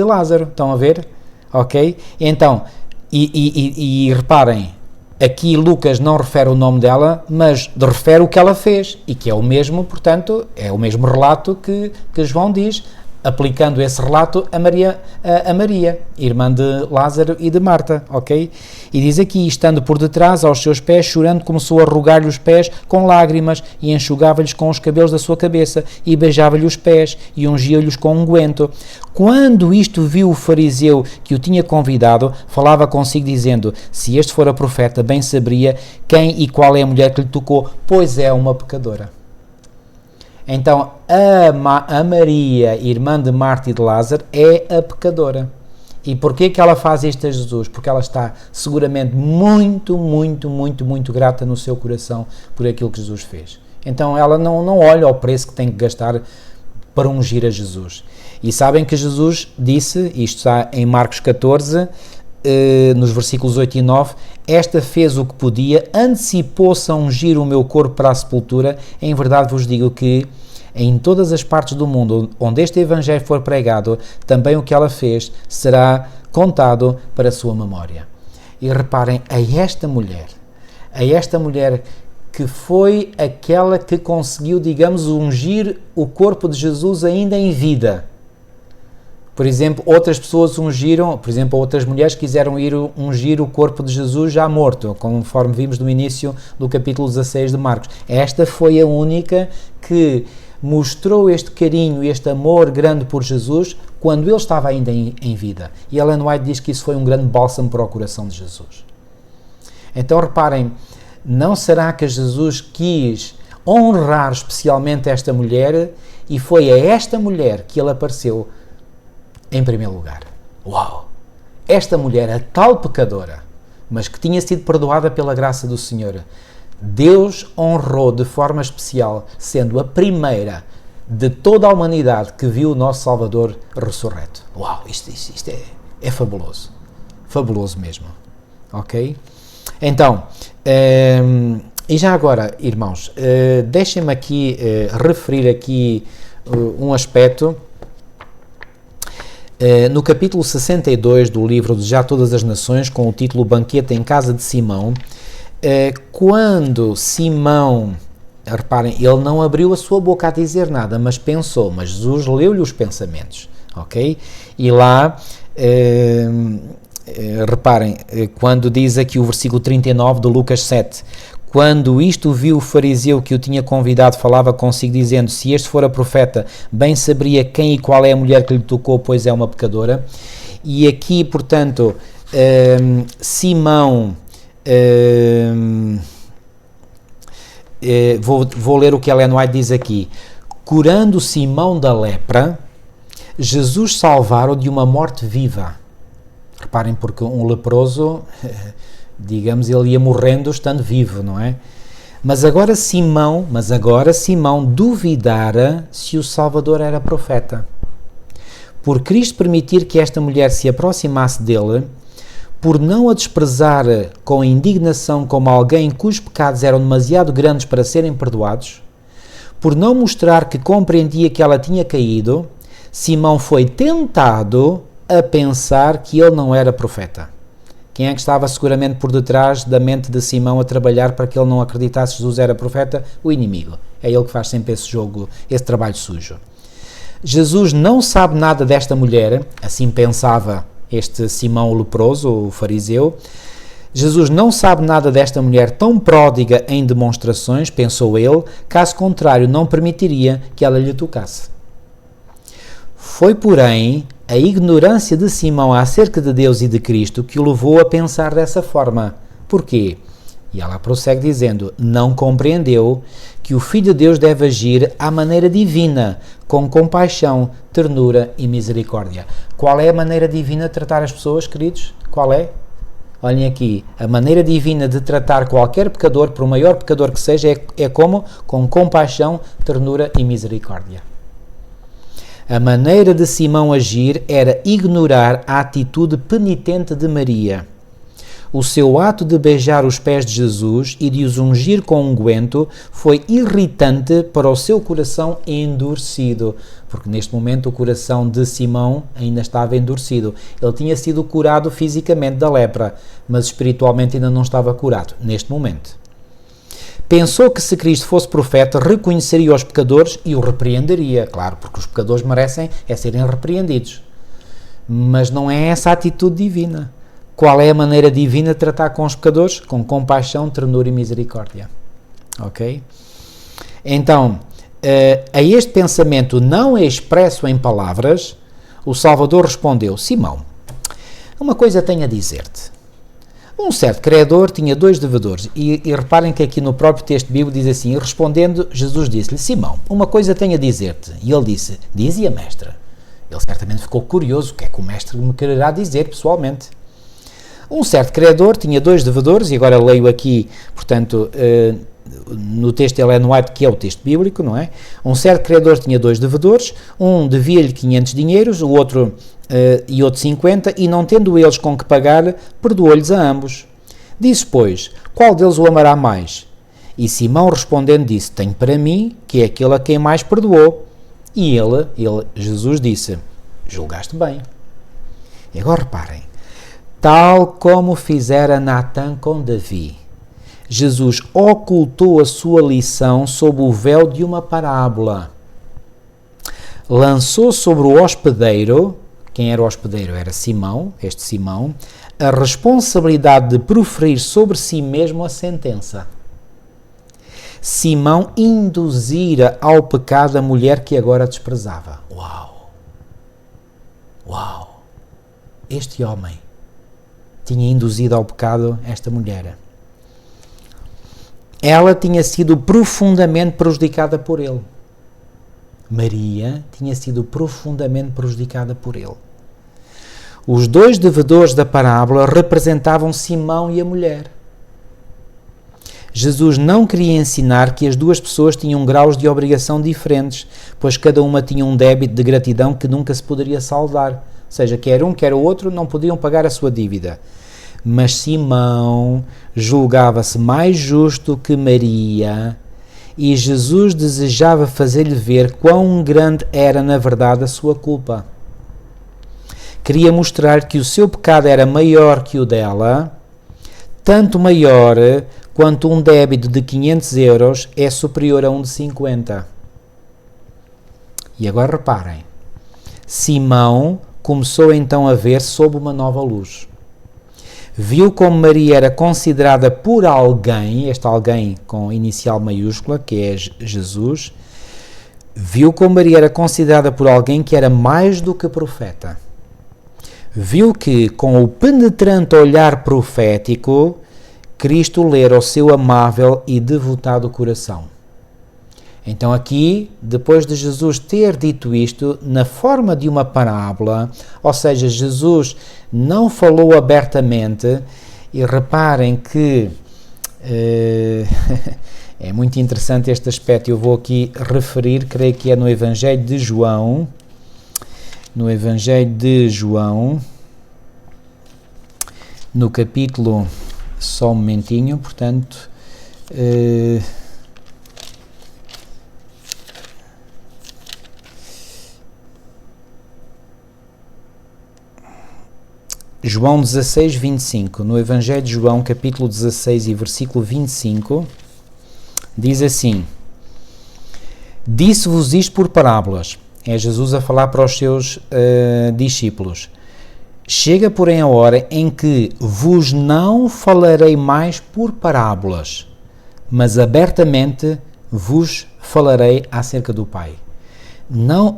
Lázaro. Estão a ver? Ok? Então, e reparem, aqui Lucas não refere o nome dela, mas refere o que ela fez, e que é o mesmo, portanto, é o mesmo relato que João diz, aplicando esse relato a Maria, irmã de Lázaro e de Marta, ok? E diz aqui, estando por detrás aos seus pés, chorando, começou a rogar-lhe os pés com lágrimas, e enxugava-lhes com os cabelos da sua cabeça, e beijava-lhe os pés, e ungia-lhes com unguento. Quando isto viu o fariseu que o tinha convidado, falava consigo dizendo, se este fora profeta, bem saberia quem e qual é a mulher que lhe tocou, pois é uma pecadora. Então, a Maria, irmã de Marta e de Lázaro, é a pecadora. E porquê que ela faz isto a Jesus? Porque ela está seguramente muito, muito, muito, muito grata no seu coração por aquilo que Jesus fez. Então, ela não olha ao preço que tem que gastar para ungir a Jesus. E sabem que Jesus disse, isto está em Marcos 14, nos versículos 8 e 9, esta fez o que podia, antecipou-se a ungir o meu corpo para a sepultura, em verdade vos digo que em todas as partes do mundo onde este Evangelho for pregado, também o que ela fez será contado para a sua memória. E reparem, a esta mulher que foi aquela que conseguiu, digamos, ungir o corpo de Jesus ainda em vida. Por exemplo, outras pessoas ungiram, por exemplo, outras mulheres quiseram ir ungir o corpo de Jesus já morto, conforme vimos no início do capítulo 16 de Marcos. Esta foi a única que mostrou este carinho, este amor grande por Jesus quando ele estava ainda em vida. E Ellen White diz que isso foi um grande bálsamo para o coração de Jesus. Então reparem, não será que Jesus quis honrar especialmente esta mulher e foi a esta mulher que ele apareceu em primeiro lugar? Uau! Esta mulher, a tal pecadora, mas que tinha sido perdoada pela graça do Senhor, Deus honrou de forma especial, sendo a primeira de toda a humanidade que viu o nosso Salvador ressurreto. Uau! Isto é fabuloso. Fabuloso mesmo. Ok? Então, e já agora, irmãos, deixem-me aqui referir aqui um aspecto. No capítulo 62 do livro de Já Todas as Nações, com o título Banquete em Casa de Simão, quando Simão, reparem, ele não abriu a sua boca a dizer nada, mas pensou, mas Jesus leu-lhe os pensamentos, ok? E lá, reparem, quando diz aqui o versículo 39 de Lucas 7, quando isto viu o fariseu que o tinha convidado, falava consigo dizendo, se este fora profeta, bem saberia quem e qual é a mulher que lhe tocou, pois é uma pecadora. E aqui, portanto, Simão, vou ler o que Ellen White diz aqui, curando Simão da lepra, Jesus salvara-o de uma morte viva. Reparem, porque um leproso, digamos, ele ia morrendo estando vivo, não é? Mas agora Simão duvidara se o Salvador era profeta. Por Cristo permitir que esta mulher se aproximasse dele, por não a desprezar com indignação como alguém cujos pecados eram demasiado grandes para serem perdoados, por não mostrar que compreendia que ela tinha caído, Simão foi tentado a pensar que ele não era profeta. Quem é que estava seguramente por detrás da mente de Simão a trabalhar para que ele não acreditasse que Jesus era profeta? O inimigo. É ele que faz sempre esse jogo, esse trabalho sujo. Jesus não sabe nada desta mulher, assim pensava este Simão o leproso, o fariseu. Jesus não sabe nada desta mulher tão pródiga em demonstrações, pensou ele, caso contrário não permitiria que ela lhe tocasse. Foi, porém, a ignorância de Simão acerca de Deus e de Cristo que o levou a pensar dessa forma. Porquê? E ela prossegue dizendo, não compreendeu que o Filho de Deus deve agir à maneira divina, com compaixão, ternura e misericórdia. Qual é a maneira divina de tratar as pessoas, queridos? Qual é? Olhem aqui, a maneira divina de tratar qualquer pecador, por maior pecador que seja, é como? Com compaixão, ternura e misericórdia. A maneira de Simão agir era ignorar a atitude penitente de Maria. O seu ato de beijar os pés de Jesus e de os ungir com unguento foi irritante para o seu coração endurecido, porque neste momento o coração de Simão ainda estava endurecido. Ele tinha sido curado fisicamente da lepra, mas espiritualmente ainda não estava curado, neste momento. Pensou que se Cristo fosse profeta, reconheceria os pecadores e o repreenderia, claro, porque os pecadores merecem serem repreendidos. Mas não é essa a atitude divina. Qual é a maneira divina de tratar com os pecadores? Com compaixão, ternura e misericórdia. Ok? Então, a este pensamento não expresso em palavras, o Salvador respondeu, Simão, uma coisa tenho a dizer-te. Um certo credor tinha 2 devedores, e reparem que aqui no próprio texto bíblico diz assim, e respondendo, Jesus disse-lhe, Simão, uma coisa tenho a dizer-te. E ele disse, dizia, mestre. Ele certamente ficou curioso, o que é que o mestre me quererá dizer pessoalmente? Um certo credor tinha 2 devedores, e agora leio aqui, portanto, no texto de Ellen White, que é o texto bíblico, não é? Um certo credor tinha 2 devedores, um devia-lhe 500 dinheiros, o outro 50, e não tendo eles com que pagar, perdoou-lhes a ambos. Disse, pois, qual deles o amará mais? E Simão respondendo disse: tenho para mim que é aquele a quem mais perdoou. E Jesus disse: julgaste bem. E agora reparem, tal como fizera Natã com Davi, Jesus ocultou a sua lição sob o véu de uma parábola. Lançou sobre o hospedeiro, quem era o hospedeiro? Era Simão, este Simão, a responsabilidade de proferir sobre si mesmo a sentença. Simão induzira ao pecado a mulher que agora desprezava. Uau! Uau! Este homem tinha induzido ao pecado esta mulher. Ela tinha sido profundamente prejudicada por ele. Maria tinha sido profundamente prejudicada por ele. Os dois devedores da parábola representavam Simão e a mulher. Jesus não queria ensinar que as duas pessoas tinham graus de obrigação diferentes, pois cada uma tinha um débito de gratidão que nunca se poderia saldar. Ou seja, quer um, quer o outro, não podiam pagar a sua dívida. Mas Simão julgava-se mais justo que Maria, e Jesus desejava fazer-lhe ver quão grande era, na verdade, a sua culpa. Queria mostrar que o seu pecado era maior que o dela, tanto maior quanto um débito de 500 euros é superior a um de 50. E agora reparem, Simão começou então a ver sob uma nova luz. Viu como Maria era considerada por alguém, este alguém com inicial maiúscula, que é Jesus, viu como Maria era considerada por alguém que era mais do que profeta. Viu que, com o penetrante olhar profético, Cristo lera o seu amável e devotado coração. Então aqui, depois de Jesus ter dito isto, na forma de uma parábola, ou seja, Jesus não falou abertamente, e reparem que é muito interessante este aspecto, eu vou aqui referir, creio que é no Evangelho de João, no capítulo, só um momentinho, portanto, João 16, 25, no Evangelho de João, capítulo 16 e versículo 25, diz assim: disse-vos isto por parábolas. É Jesus a falar para os seus discípulos. Chega, porém, a hora em que vos não falarei mais por parábolas, mas abertamente vos falarei acerca do Pai.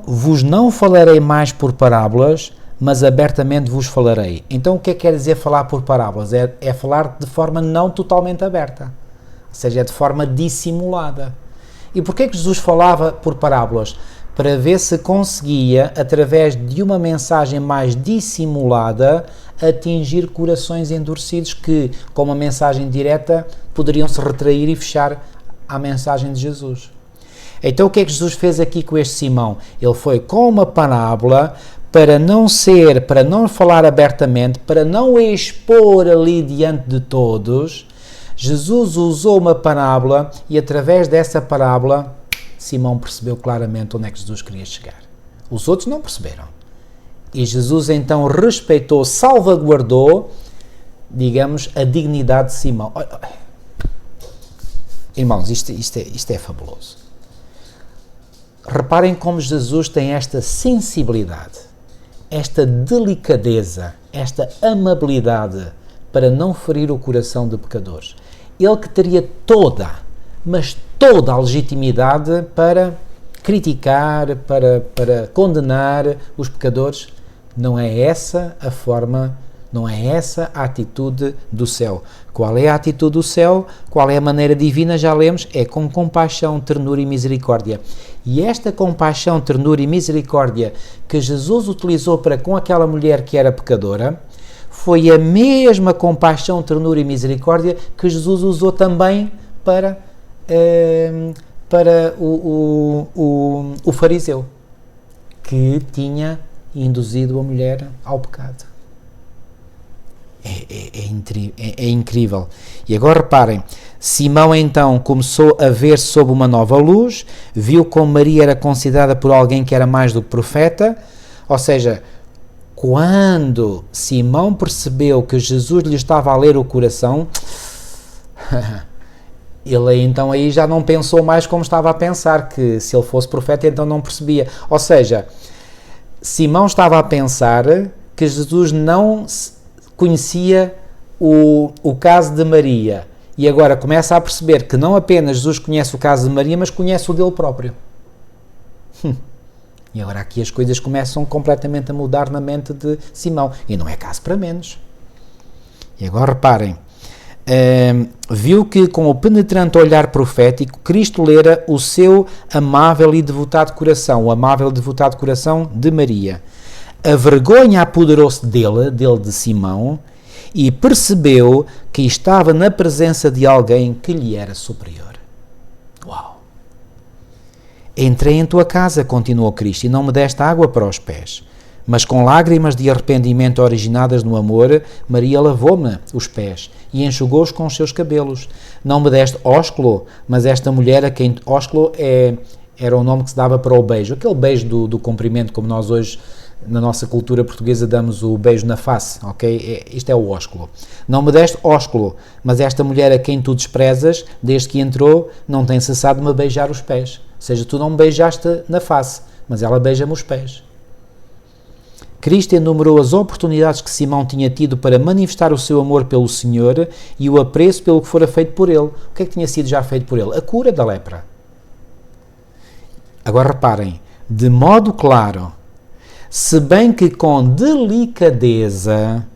Vos não falarei mais por parábolas, mas abertamente vos falarei. Então, o que é que quer dizer falar por parábolas? É falar de forma não totalmente aberta, ou seja, é de forma dissimulada. E porquê que Jesus falava por parábolas? Para ver se conseguia, através de uma mensagem mais dissimulada, atingir corações endurecidos que, com uma mensagem direta, poderiam se retrair e fechar à mensagem de Jesus. Então, o que é que Jesus fez aqui com este Simão? Ele foi com uma parábola para não falar abertamente, para não expor ali diante de todos. Jesus usou uma parábola e, através dessa parábola, Simão percebeu claramente onde é que Jesus queria chegar. Os outros não perceberam. E Jesus então respeitou, salvaguardou, digamos, a dignidade de Simão. Irmãos, isto é fabuloso. Reparem como Jesus tem esta sensibilidade, esta delicadeza, esta amabilidade para não ferir o coração de pecadores. Ele que teria toda a legitimidade para criticar, para condenar os pecadores, não é essa a forma, não é essa a atitude do céu. Qual é a atitude do céu? Qual é a maneira divina? Já lemos, é com compaixão, ternura e misericórdia. E esta compaixão, ternura e misericórdia que Jesus utilizou para com aquela mulher que era pecadora, foi a mesma compaixão, ternura e misericórdia que Jesus usou também para o fariseu, que tinha induzido a mulher ao pecado. É incrível. E agora reparem, Simão então começou a ver sob uma nova luz, viu como Maria era considerada por alguém que era mais do que profeta, ou seja, quando Simão percebeu que Jesus lhe estava a ler o coração, ele então aí já não pensou mais como estava a pensar, que se ele fosse profeta então não percebia. Ou seja, Simão estava a pensar que Jesus não conhecia o caso de Maria, e agora começa a perceber que não apenas Jesus conhece o caso de Maria, mas conhece o dele próprio. E agora aqui as coisas começam completamente a mudar na mente de Simão, e não é caso para menos. E agora reparem, viu que com o penetrante olhar profético Cristo lera o seu amável e devotado coração, o amável e devotado coração de Maria. A vergonha apoderou-se dele de Simão, e percebeu que estava na presença de alguém que lhe era superior. Uau! Entrei em tua casa, continuou Cristo, e não me deste água para os pés, mas com lágrimas de arrependimento originadas no amor, Maria lavou-me os pés e enxugou-os com os seus cabelos. Não me deste ósculo, mas esta mulher a quem... Ósculo era o nome que se dava para o beijo, aquele beijo do cumprimento, como nós hoje, na nossa cultura portuguesa, damos o beijo na face, ok? Isto é o ósculo. Não me deste ósculo, mas esta mulher a quem tu desprezas, desde que entrou, não tem cessado de me beijar os pés. Ou seja, tu não me beijaste na face, mas ela beija-me os pés. Cristo enumerou as oportunidades que Simão tinha tido para manifestar o seu amor pelo Senhor e o apreço pelo que fora feito por ele. O que é que tinha sido já feito por ele? A cura da lepra. Agora reparem, de modo claro, se bem que com delicadeza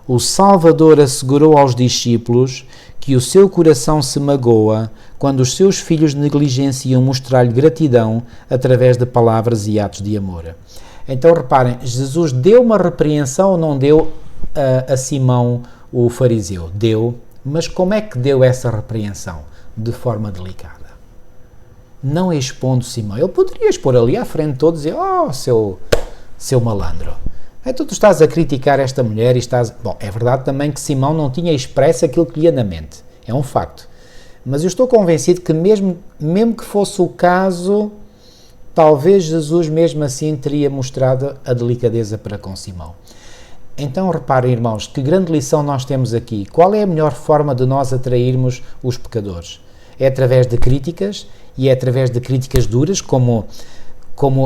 o Salvador assegurou aos discípulos que o seu coração se magoa quando os seus filhos negligenciam mostrar-lhe gratidão através de palavras e atos de amor. Então reparem, Jesus deu uma repreensão ou não deu a Simão o fariseu? Deu, mas como é que deu essa repreensão? De forma delicada. Não expondo Simão. Ele poderia expor ali à frente de todos e dizer, seu malandro. Então tu estás a criticar esta mulher e estás... Bom, é verdade também que Simão não tinha expresso aquilo que lhe ia na mente. É um facto. Mas eu estou convencido que mesmo que fosse o caso, talvez Jesus mesmo assim teria mostrado a delicadeza para com Simão. Então reparem, irmãos, que grande lição nós temos aqui. Qual é a melhor forma de nós atrairmos os pecadores? É através de críticas, e é através de críticas duras, como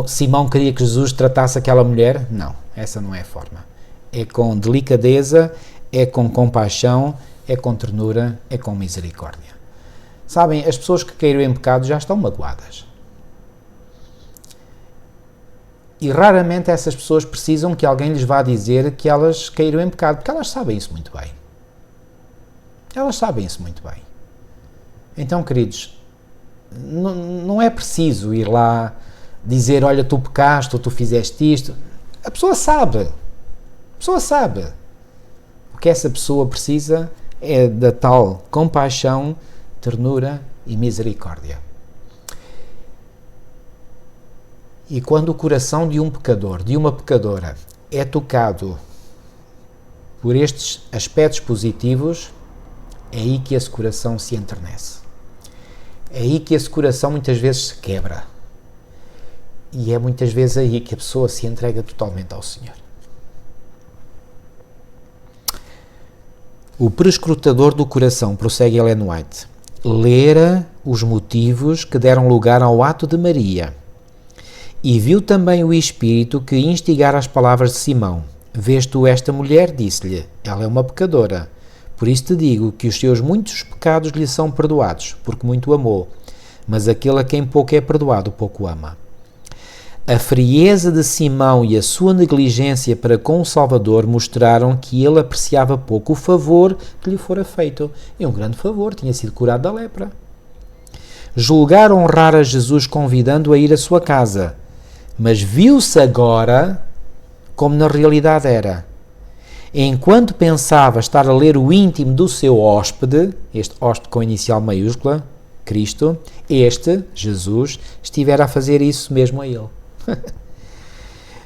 Simão queria que Jesus tratasse aquela mulher? Não, essa não é a forma. É com delicadeza, é com compaixão, é com ternura, é com misericórdia. Sabem, as pessoas que caíram em pecado já estão magoadas. E raramente essas pessoas precisam que alguém lhes vá dizer que elas caíram em pecado, porque elas sabem isso muito bem. Elas sabem isso muito bem. Então, queridos, não é preciso ir lá dizer, olha, tu pecaste ou tu fizeste isto. A pessoa sabe. A pessoa sabe. O que essa pessoa precisa é da tal compaixão, ternura e misericórdia. E quando o coração de um pecador, de uma pecadora, é tocado por estes aspectos positivos, é aí que esse coração se enternece. É aí que esse coração muitas vezes se quebra. E é muitas vezes aí que a pessoa se entrega totalmente ao Senhor. O prescrutador do coração, prossegue Ellen White, lera os motivos que deram lugar ao ato de Maria e viu também o Espírito que instigara as palavras de Simão. Vês tu esta mulher? Disse-lhe, ela é uma pecadora. Por isso te digo que os seus muitos pecados lhe são perdoados, porque muito amou. Mas aquele a quem pouco é perdoado, pouco ama. A frieza de Simão e a sua negligência para com o Salvador mostraram que ele apreciava pouco o favor que lhe fora feito. E um grande favor, tinha sido curado da lepra. Julgar honrar a Jesus convidando-o a ir à sua casa, mas viu-se agora como na realidade era. Enquanto pensava estar a ler o íntimo do seu hóspede, este hóspede com inicial maiúscula, Cristo, este, Jesus, estivera a fazer isso mesmo a ele.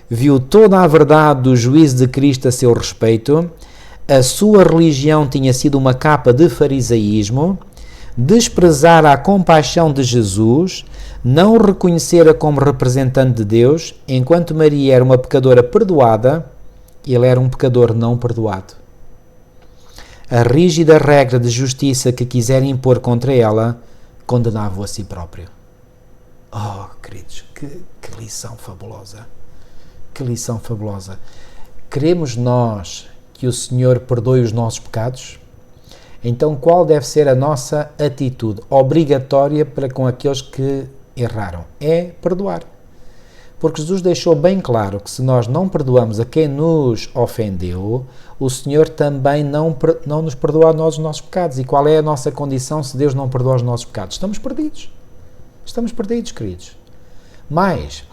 Viu toda a verdade do juízo de Cristo a seu respeito, a sua religião tinha sido uma capa de farisaísmo, desprezar a compaixão de Jesus, não o reconhecera como representante de Deus, enquanto Maria era uma pecadora perdoada, ele era um pecador não perdoado. A rígida regra de justiça que quiser impor contra ela, condenava-o a si próprio. Oh, queridos, que lição fabulosa! Que lição fabulosa! Queremos nós que o Senhor perdoe os nossos pecados? Então, qual deve ser a nossa atitude obrigatória para com aqueles que erraram? É perdoar. Porque Jesus deixou bem claro que se nós não perdoamos a quem nos ofendeu, o Senhor também não nos perdoa a nós os nossos pecados. E qual é a nossa condição se Deus não perdoa os nossos pecados? Estamos perdidos. Estamos perdidos, queridos. Mas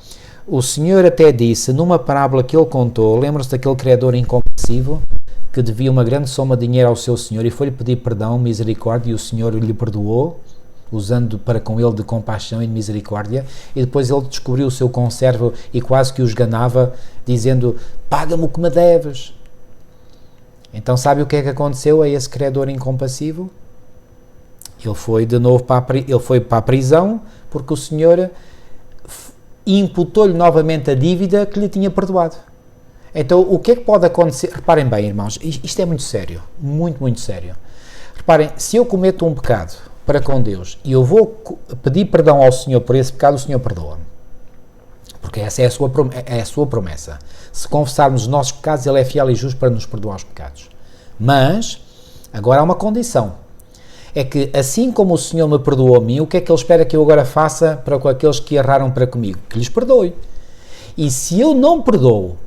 o Senhor até disse, numa parábola que ele contou, lembram-se daquele credor incompassivo que devia uma grande soma de dinheiro ao seu Senhor e foi-lhe pedir perdão, misericórdia, e o Senhor lhe perdoou, usando para com ele de compaixão e de misericórdia, e depois ele descobriu o seu conservo e quase que o esganava, dizendo, paga-me o que me deves. Então sabe o que é que aconteceu a esse credor incompassivo? Ele foi de novo para a prisão, porque o Senhor imputou-lhe novamente a dívida que lhe tinha perdoado. Então, o que é que pode acontecer? Reparem bem, irmãos, isto é muito sério, muito, muito sério. Reparem, se eu cometo um pecado para com Deus e eu vou pedir perdão ao Senhor por esse pecado, o Senhor perdoa-me. Porque essa é a sua promessa. Se confessarmos os nossos pecados, Ele é fiel e justo para nos perdoar os pecados. Mas, agora há uma condição. É que, assim como o Senhor me perdoou a mim, o que é que Ele espera que eu agora faça para com aqueles que erraram para comigo? Que lhes perdoe. E se eu não perdoo,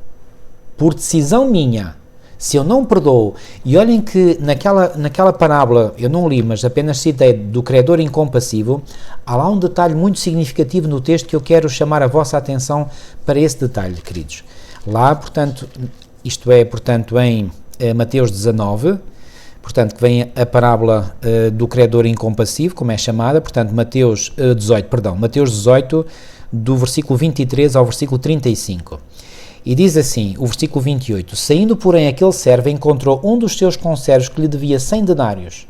por decisão minha, se eu não perdoo, e olhem que naquela parábola, eu não li, mas apenas citei, do credor incompassivo, há lá um detalhe muito significativo no texto que eu quero chamar a vossa atenção para esse detalhe, queridos. Lá, portanto, isto é, portanto, em Mateus 19, portanto, que vem a parábola do credor incompassivo, como é chamada, portanto, Mateus 18, do versículo 23 ao versículo 35. E diz assim, o versículo 28, saindo, porém, aquele servo encontrou um dos seus conservos que lhe devia 100 denários,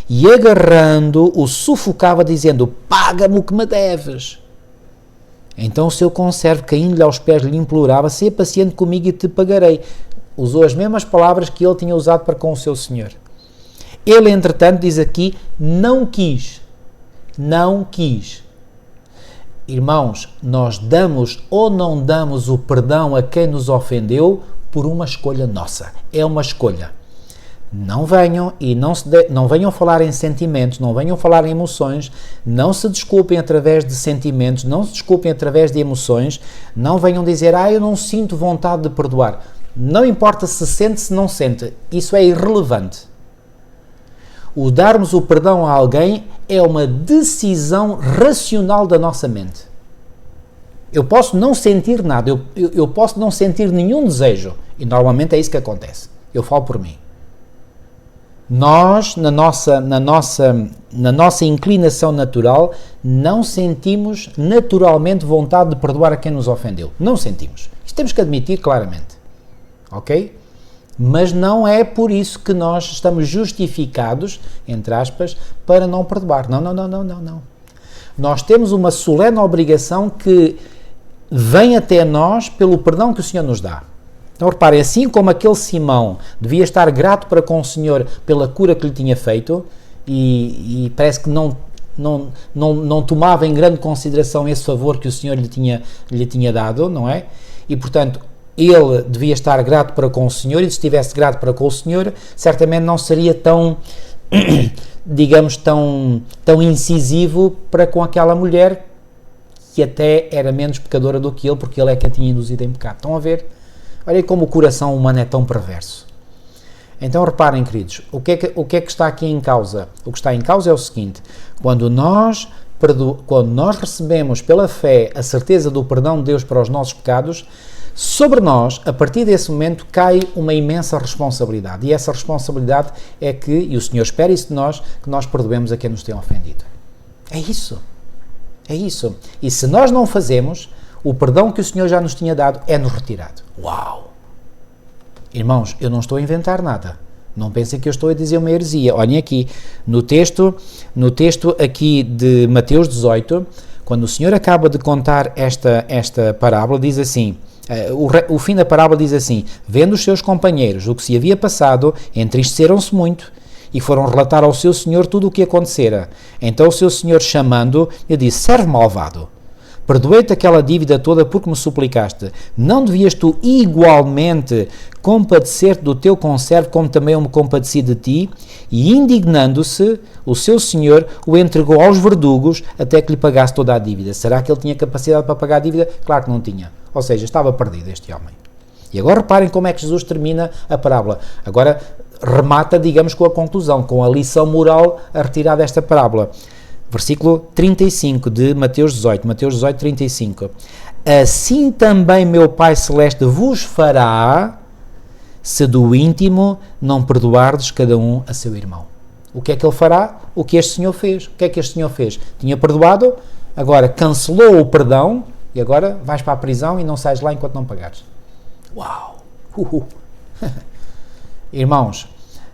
e agarrando, o sufocava, dizendo, paga-me o que me deves. Então o seu conservo, caindo-lhe aos pés, lhe implorava, seja paciente comigo e te pagarei. Usou as mesmas palavras que ele tinha usado para com o seu senhor. Ele, entretanto, diz aqui, não quis. Irmãos, nós damos ou não damos o perdão a quem nos ofendeu por uma escolha nossa. É uma escolha. Não venham e não venham falar em sentimentos, não venham falar em emoções, não se desculpem através de sentimentos, não se desculpem através de emoções, não venham dizer, eu não sinto vontade de perdoar. Não importa se sente, se não sente, isso é irrelevante. O darmos o perdão a alguém é uma decisão racional da nossa mente. Eu posso não sentir nada, eu posso não sentir nenhum desejo, e normalmente é isso que acontece. Eu falo por mim. Nós, na nossa inclinação natural, não sentimos naturalmente vontade de perdoar a quem nos ofendeu. Não sentimos. Isto temos que admitir claramente. Ok? Mas não é por isso que nós estamos justificados, entre aspas, para não perdoar. Não. Nós temos uma solene obrigação que vem até nós pelo perdão que o Senhor nos dá. Então reparem, assim como aquele Simão devia estar grato para com o Senhor pela cura que lhe tinha feito e parece que não tomava em grande consideração esse favor que o Senhor lhe tinha dado, não é? E portanto, ele devia estar grato para com o Senhor, e se estivesse grato para com o Senhor, certamente não seria tão, digamos, tão incisivo para com aquela mulher que até era menos pecadora do que ele, porque ele é que a tinha induzido em pecado. Estão a ver? Olhem como o coração humano é tão perverso. Então reparem, queridos, o que é que está aqui em causa? O que está em causa é o seguinte, quando nós recebemos pela fé a certeza do perdão de Deus para os nossos pecados, sobre nós, a partir desse momento, cai uma imensa responsabilidade. E essa responsabilidade é que, e o Senhor espera isso de nós, que nós perdoemos a quem nos tem ofendido. É isso. E se nós não fazemos, o perdão que o Senhor já nos tinha dado é-nos retirado. Uau! Irmãos, eu não estou a inventar nada. Não pensem que eu estou a dizer uma heresia. Olhem aqui, no texto aqui de Mateus 18, quando o Senhor acaba de contar esta parábola, diz assim, o fim da parábola diz assim: vendo os seus companheiros o que se havia passado, entristeceram-se muito e foram relatar ao seu senhor tudo o que acontecera. Então o seu senhor, chamando, lhe disse: servo malvado, perdoei-te aquela dívida toda porque me suplicaste. Não devias tu igualmente compadecer-te do teu conservo, como também eu me compadeci de ti? E indignando-se, o seu senhor o entregou aos verdugos até que lhe pagasse toda a dívida. Será que ele tinha capacidade para pagar a dívida? Claro que não tinha. Ou seja, estava perdido este homem. E agora reparem como é que Jesus termina a parábola. Agora remata, digamos, com a conclusão, com a lição moral a retirar desta parábola. Versículo 35 de Mateus 18, 35. Assim também meu Pai Celeste vos fará, se do íntimo não perdoardes cada um a seu irmão. O que é que ele fará? O que este senhor fez. O que é que este senhor fez? Tinha perdoado, agora cancelou o perdão e agora vais para a prisão e não sais lá enquanto não pagares. Uau! Irmãos,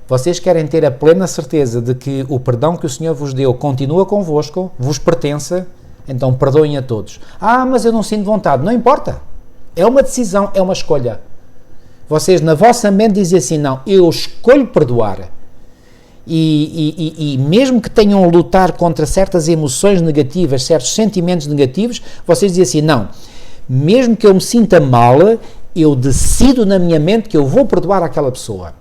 vocês querem ter a plena certeza de que o perdão que o Senhor vos deu continua convosco, vos pertence, então perdoem a todos. Mas eu não sinto vontade. Não importa. É uma decisão, é uma escolha. Vocês na vossa mente dizem assim: não, eu escolho perdoar. E mesmo que tenham a lutar contra certas emoções negativas, certos sentimentos negativos, vocês dizem assim: não, mesmo que eu me sinta mal, eu decido na minha mente que eu vou perdoar aquela pessoa.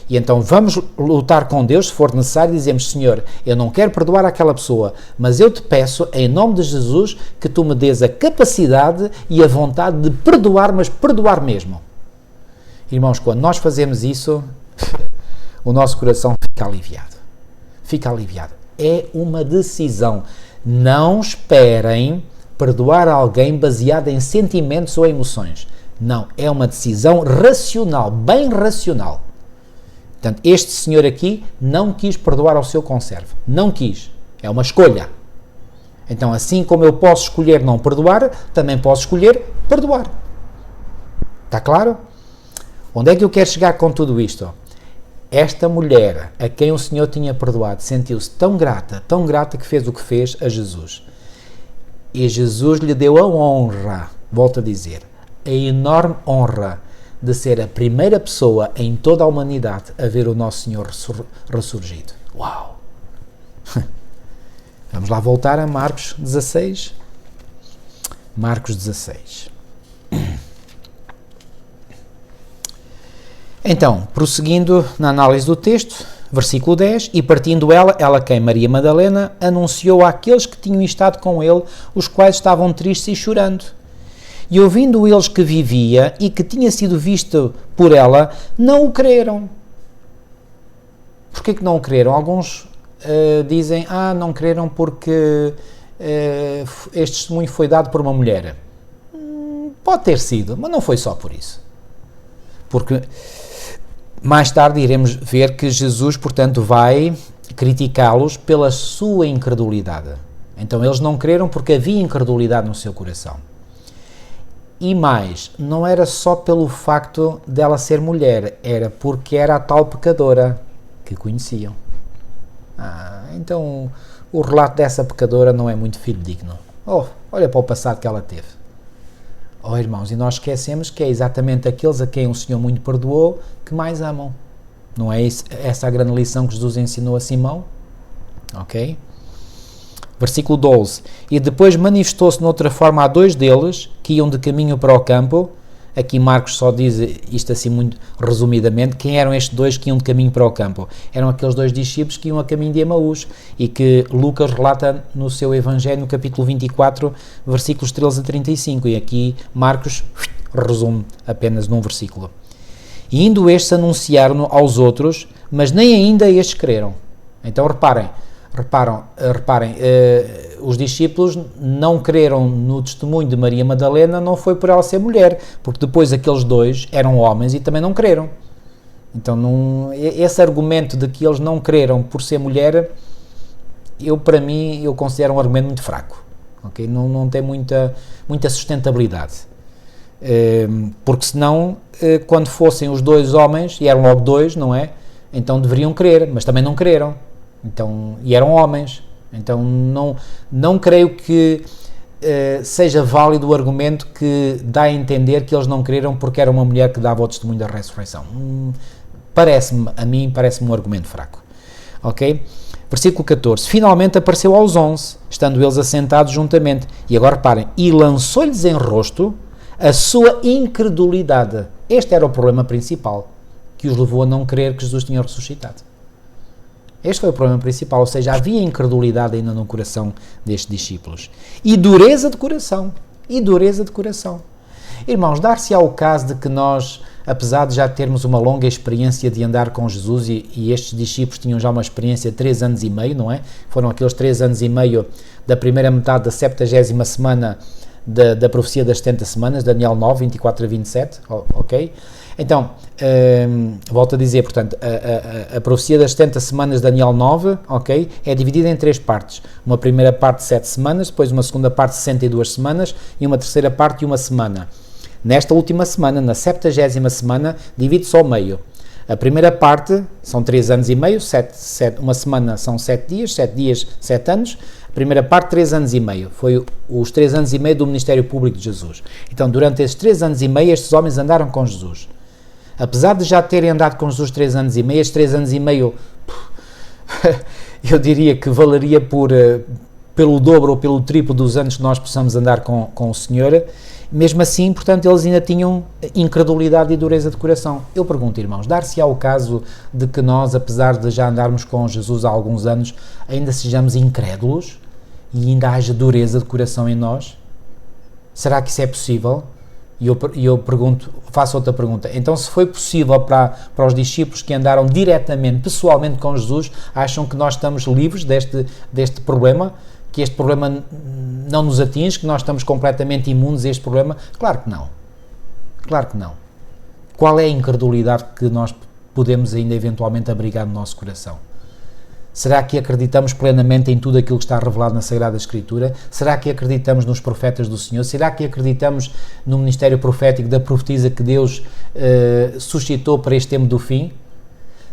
E então vamos lutar com Deus, se for necessário, e dizemos: Senhor, eu não quero perdoar aquela pessoa, mas eu te peço, em nome de Jesus, que tu me dês a capacidade e a vontade de perdoar, mas perdoar mesmo. Irmãos, quando nós fazemos isso, o nosso coração fica aliviado. Fica aliviado. É uma decisão. Não esperem perdoar alguém baseado em sentimentos ou emoções. Não, é uma decisão racional, bem racional. Portanto, este senhor aqui não quis perdoar ao seu conservo. Não quis. É uma escolha. Então, assim como eu posso escolher não perdoar, também posso escolher perdoar. Está claro? Onde é que eu quero chegar com tudo isto? Esta mulher, a quem o Senhor tinha perdoado, sentiu-se tão grata que fez o que fez a Jesus. E Jesus lhe deu a honra, volto a dizer, a enorme honra de ser a primeira pessoa em toda a humanidade a ver o nosso Senhor ressurgido. Uau! Vamos lá voltar a Marcos 16. Marcos 16. Então, prosseguindo na análise do texto, versículo 10, e partindo ela quem? Maria Madalena, anunciou àqueles que tinham estado com ele, os quais estavam tristes e chorando. E ouvindo eles que vivia e que tinha sido visto por ela, não o creram. Porquê que não o creram? Alguns dizem, não creram porque este testemunho foi dado por uma mulher. Pode ter sido, mas não foi só por isso. Porque mais tarde iremos ver que Jesus, portanto, vai criticá-los pela sua incredulidade. Então eles não creram porque havia incredulidade no seu coração. E mais, não era só pelo facto dela ser mulher, era porque era a tal pecadora que conheciam. Então o relato dessa pecadora não é muito fidedigno. Olha para o passado que ela teve. Irmãos, e nós esquecemos que é exatamente aqueles a quem o Senhor muito perdoou que mais amam. Não é essa a grande lição que Jesus ensinou a Simão? Ok? Versículo 12. E depois manifestou-se noutra forma a dois deles que iam de caminho para o campo. Aqui Marcos só diz isto assim muito resumidamente. Quem eram estes dois que iam de caminho para o campo? Eram aqueles dois discípulos que iam a caminho de Emaús e que Lucas relata no seu Evangelho, no capítulo 24, versículos 13 a 35. E aqui Marcos resume apenas num versículo. E indo estes anunciaram-no aos outros, mas nem ainda estes creram. Então reparem, os discípulos não creram no testemunho de Maria Madalena, não foi por ela ser mulher, porque depois aqueles dois eram homens e também não creram. Então esse argumento de que eles não creram por ser mulher, para mim, eu considero um argumento muito fraco. Okay? Não tem muita sustentabilidade. Porque senão, quando fossem os dois homens, e eram logo dois, não é? Então deveriam crer, mas também não creram. Então, e eram homens. Então não creio que seja válido o argumento que dá a entender que eles não creram porque era uma mulher que dava o testemunho da ressurreição. Parece-me um argumento fraco. Ok? Versículo 14. Finalmente apareceu aos 11, estando eles assentados juntamente. E agora reparem, e lançou-lhes em rosto a sua incredulidade. Este era o problema principal, que os levou a não crer que Jesus tinha ressuscitado. Este foi o problema principal, ou seja, havia incredulidade ainda no coração destes discípulos. E dureza de coração. Irmãos, dar-se-á o caso de que nós, apesar de já termos uma longa experiência de andar com Jesus, e estes discípulos tinham já uma experiência de 3 anos e meio, não é? Foram aqueles 3 anos e meio da primeira metade da 70ª semana da profecia das 70 semanas, Daniel 9, 24 a 27, ok? Então, volto a dizer, portanto, a profecia das 70 semanas de Daniel 9, ok, é dividida em 3 partes. Uma primeira parte de 7 semanas, depois uma segunda parte de 62 semanas e uma terceira parte de 1 semana. Nesta última semana, na 70ª semana, divide-se ao meio. A primeira parte são 3 anos e meio, uma semana são 7 dias, 7 dias, 7 anos. A primeira parte, 3 anos e meio. Foi os 3 anos e meio do ministério público de Jesus. Então, durante esses 3 anos e meio, estes homens andaram com Jesus. Apesar de já terem andado com Jesus 3 anos e meio, estes 3 anos e meio, eu diria que valeria pelo dobro ou pelo triplo dos anos que nós possamos andar com o Senhor. Mesmo assim, portanto, eles ainda tinham incredulidade e dureza de coração. Eu pergunto, irmãos, dar-se-á o caso de que nós, apesar de já andarmos com Jesus há alguns anos, ainda sejamos incrédulos e ainda haja dureza de coração em nós? Será que isso é possível? E eu pergunto, faço outra pergunta. Então, se foi possível para os discípulos que andaram diretamente, pessoalmente com Jesus, acham que nós estamos livres deste problema? Que este problema não nos atinge, que nós estamos completamente imunes a este problema? Claro que não. Claro que não. Qual é a incredulidade que nós podemos ainda eventualmente abrigar no nosso coração? Será que acreditamos plenamente em tudo aquilo que está revelado na Sagrada Escritura? Será que acreditamos nos profetas do Senhor? Será que acreditamos no ministério profético da profetisa que Deus suscitou para este tempo do fim?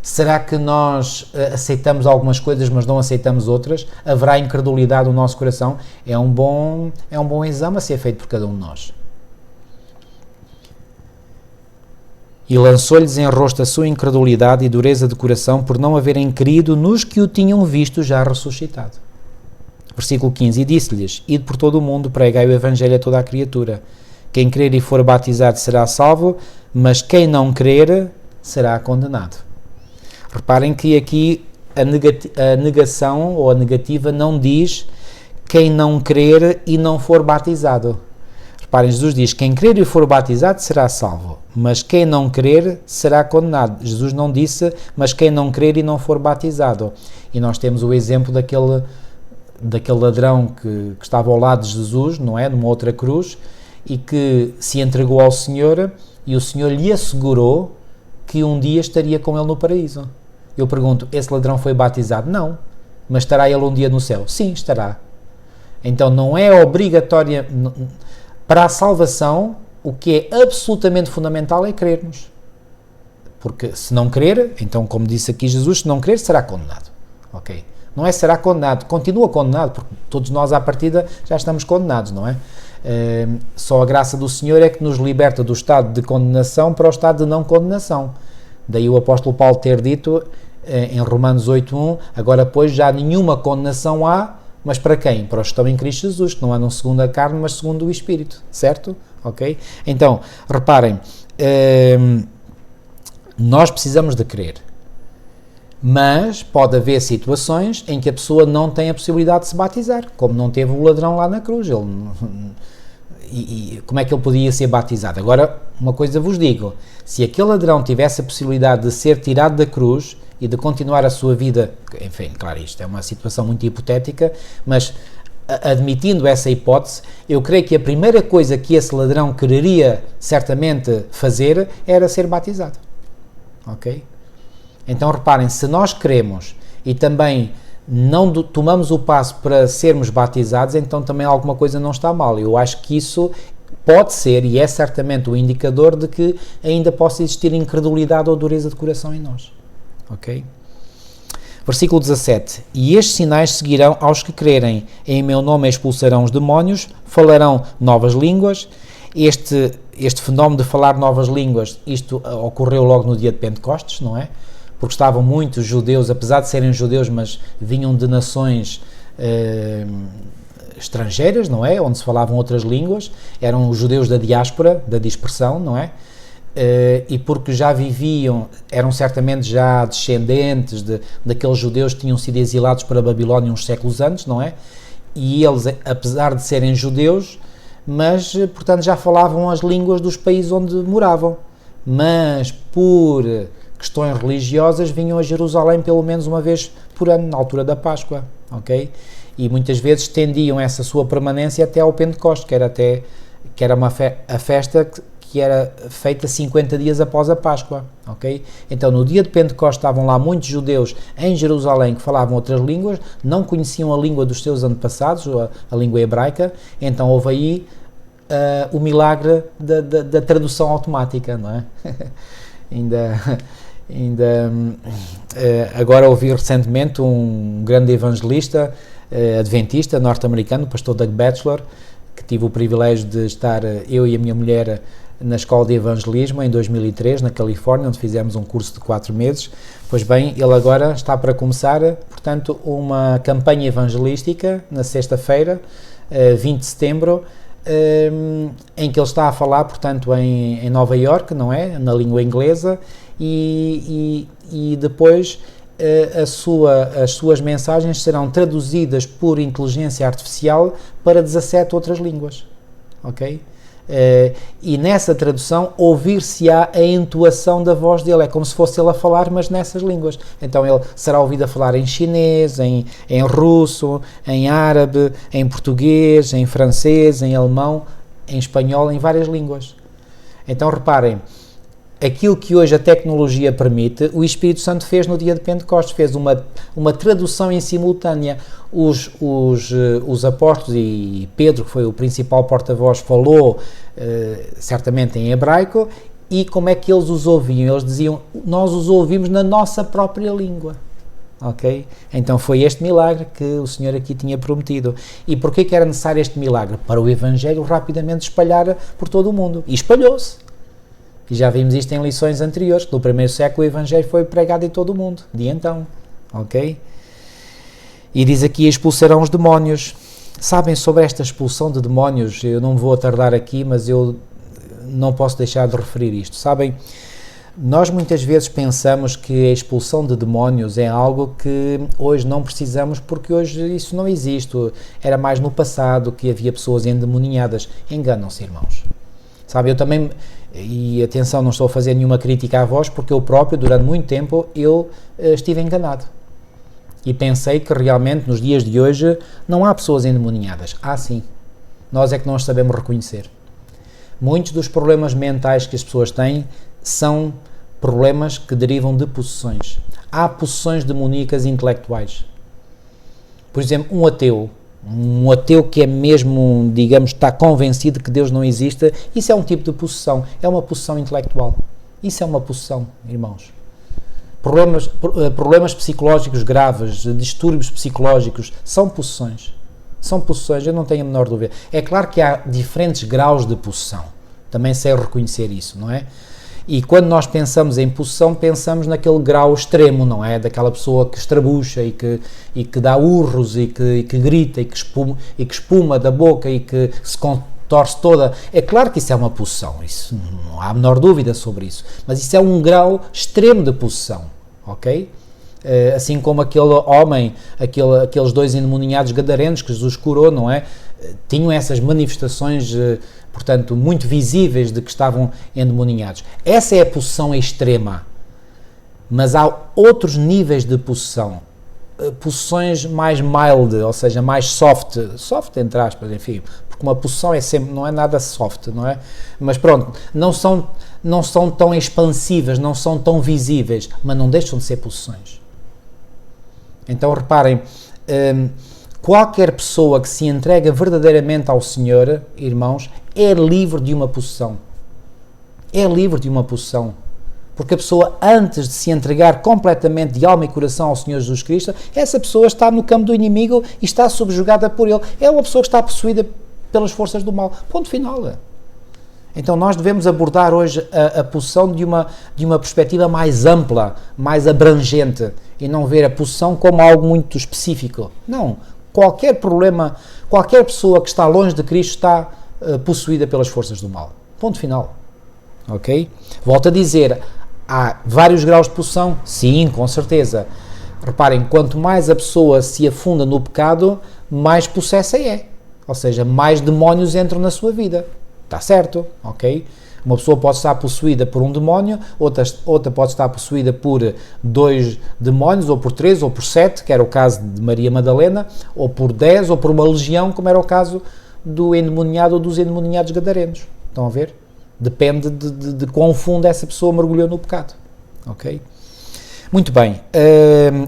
Será que nós aceitamos algumas coisas, mas não aceitamos outras? Haverá incredulidade no nosso coração? É um bom exame a ser feito por cada um de nós. E lançou-lhes em rosto a sua incredulidade e dureza de coração por não haverem crido nos que o tinham visto já ressuscitado. Versículo 15. E disse-lhes: Ide por todo o mundo, pregai o Evangelho a toda a criatura. Quem crer e for batizado será salvo, mas quem não crer será condenado. Reparem que aqui a negação ou a negativa não diz quem não crer e não for batizado. Reparem, Jesus diz, quem crer e for batizado será salvo, mas quem não crer será condenado. Jesus não disse, mas quem não crer e não for batizado. E nós temos o exemplo daquele ladrão que estava ao lado de Jesus, não é? Numa outra cruz, e que se entregou ao Senhor, e o Senhor lhe assegurou que um dia estaria com ele no paraíso. Eu pergunto, esse ladrão foi batizado? Não. Mas estará ele um dia no céu? Sim, estará. Então não é obrigatório. Para a salvação, o que é absolutamente fundamental é crermos. Porque se não crer, então, como disse aqui Jesus, se não crer, será condenado. Ok? Não é será condenado, continua condenado, porque todos nós à partida já estamos condenados, não é? Só a graça do Senhor é que nos liberta do estado de condenação para o estado de não condenação. Daí o apóstolo Paulo ter dito em Romanos 8.1, agora pois já nenhuma condenação há, mas para quem? Para os que estão em Cristo Jesus, que não andam segundo a carne, mas segundo o Espírito, certo? Ok? Então, reparem, nós precisamos de crer, mas pode haver situações em que a pessoa não tem a possibilidade de se batizar, como não teve o ladrão lá na cruz. E como é que ele podia ser batizado? Agora, uma coisa vos digo, se aquele ladrão tivesse a possibilidade de ser tirado da cruz e de continuar a sua vida, enfim, claro, isto é uma situação muito hipotética, mas admitindo essa hipótese, eu creio que a primeira coisa que esse ladrão quereria certamente fazer era ser batizado. Ok? Então reparem, se nós queremos e também não tomamos o passo para sermos batizados, então também alguma coisa não está mal. Eu acho que isso pode ser, e é certamente o indicador de que ainda possa existir incredulidade ou dureza de coração em nós. Ok? Versículo 17. E estes sinais seguirão aos que crerem. Em meu nome expulsarão os demónios, falarão novas línguas. Este fenómeno de falar novas línguas, isto ocorreu logo no dia de Pentecostes, não é? Porque estavam muitos judeus, apesar de serem judeus, mas vinham de nações estrangeiras, não é? Onde se falavam outras línguas, eram os judeus da diáspora, da dispersão, não é? E porque já viviam, eram certamente já descendentes daqueles judeus que tinham sido exilados para a Babilónia uns séculos antes, não é? E eles, apesar de serem judeus, mas, portanto, já falavam as línguas dos países onde moravam, mas por questões religiosas vinham a Jerusalém pelo menos uma vez por ano, na altura da Páscoa, ok? E muitas vezes estendiam essa sua permanência até ao Pentecostes, que era a festa que era feita 50 dias após a Páscoa, ok? Então, no dia de Pentecostes estavam lá muitos judeus em Jerusalém que falavam outras línguas, não conheciam a língua dos seus antepassados, a língua hebraica, então houve aí o milagre da tradução automática, não é? Agora ouvi recentemente um grande evangelista adventista norte-americano, o pastor Doug Batchelor, que tive o privilégio de estar, eu e a minha mulher, na escola de evangelismo em 2003, na Califórnia, onde fizemos um curso de 4 meses. Pois bem, ele agora está para começar, portanto, uma campanha evangelística na sexta-feira, 20 de setembro, em que ele está a falar, portanto, em Nova Iorque, não é? Na língua inglesa, e depois as suas mensagens serão traduzidas por inteligência artificial para 17 outras línguas, ok? E nessa tradução ouvir-se-á a entoação da voz dele, é como se fosse ele a falar, mas nessas línguas. Então ele será ouvido a falar em chinês, em russo, em árabe, em português, em francês, em alemão, em espanhol, em várias línguas. Então reparem, aquilo que hoje a tecnologia permite, o Espírito Santo fez no dia de Pentecostes, fez uma tradução em simultânea. Os apóstolos, e Pedro, que foi o principal porta-voz, falou certamente em hebraico, e como é que eles os ouviam? Eles diziam, nós os ouvimos na nossa própria língua, ok? Então foi este milagre que o Senhor aqui tinha prometido. E porquê que era necessário este milagre? Para o Evangelho rapidamente espalhar por todo o mundo, e espalhou-se. E já vimos isto em lições anteriores, que no primeiro século o Evangelho foi pregado em todo o mundo, de então, ok? E diz aqui, expulsarão os demónios. Sabem, sobre esta expulsão de demónios, eu não vou tardar aqui, mas eu não posso deixar de referir isto. Sabem, nós muitas vezes pensamos que a expulsão de demónios é algo que hoje não precisamos, porque hoje isso não existe. Era mais no passado que havia pessoas endemoniadas. Enganam-se, irmãos. Sabe, eu também, e atenção, não estou a fazer nenhuma crítica à vós, porque eu próprio, durante muito tempo, eu estive enganado. E pensei que realmente, nos dias de hoje, não há pessoas endemoniadas. Há sim. Nós é que não as sabemos reconhecer. Muitos dos problemas mentais que as pessoas têm são problemas que derivam de possessões. Há possessões demoníacas intelectuais. Por exemplo, um ateu que é mesmo, digamos, está convencido que Deus não existe, isso é um tipo de possessão, é uma possessão intelectual. Isso é uma possessão, irmãos. Problemas psicológicos graves, distúrbios psicológicos, são possessões. São possessões, eu não tenho a menor dúvida. É claro que há diferentes graus de possessão, também sei reconhecer isso, não é? E quando nós pensamos em possessão, pensamos naquele grau extremo, não é? Daquela pessoa que estrabucha e que dá urros e que grita e que espuma da boca e que se contorce toda. É claro que isso é uma possessão, isso, não há a menor dúvida sobre isso. Mas isso é um grau extremo de possessão, ok? Assim como aquele homem, aqueles 2 endemoniados gadarenos que Jesus curou, não é? Tinham essas manifestações, portanto, muito visíveis de que estavam endemoniados. Essa é a possessão extrema. Mas há outros níveis de possessão. Possessões mais mild, ou seja, mais soft entre aspas, enfim, porque uma possessão é sempre, não é nada soft, não é? Mas pronto, não são tão expansivas, não são tão visíveis, mas não deixam de ser possessões. Então reparem, Qualquer pessoa que se entrega verdadeiramente ao Senhor, irmãos, é livre de uma possessão. É livre de uma possessão. Porque a pessoa, antes de se entregar completamente de alma e coração ao Senhor Jesus Cristo, essa pessoa está no campo do inimigo e está subjugada por ele. É uma pessoa que está possuída pelas forças do mal. Ponto final. Então nós devemos abordar hoje a possessão de uma perspectiva mais ampla, mais abrangente, e não ver a possessão como algo muito específico. Não. Qualquer problema, qualquer pessoa que está longe de Cristo está possuída pelas forças do mal. Ponto final. Ok? Volto a dizer, há vários graus de possessão? Sim, com certeza. Reparem, quanto mais a pessoa se afunda no pecado, mais possessa é. Ou seja, mais demónios entram na sua vida. Está certo? Ok? Uma pessoa pode estar possuída por um demónio, outra pode estar possuída por 2 demónios, ou por 3, ou por 7, que era o caso de Maria Madalena, ou por 10, ou por uma legião, como era o caso do endemoniado ou dos endemoniados gadarenos. Estão a ver? Depende de quão fundo essa pessoa mergulhou no pecado. Ok? Muito bem,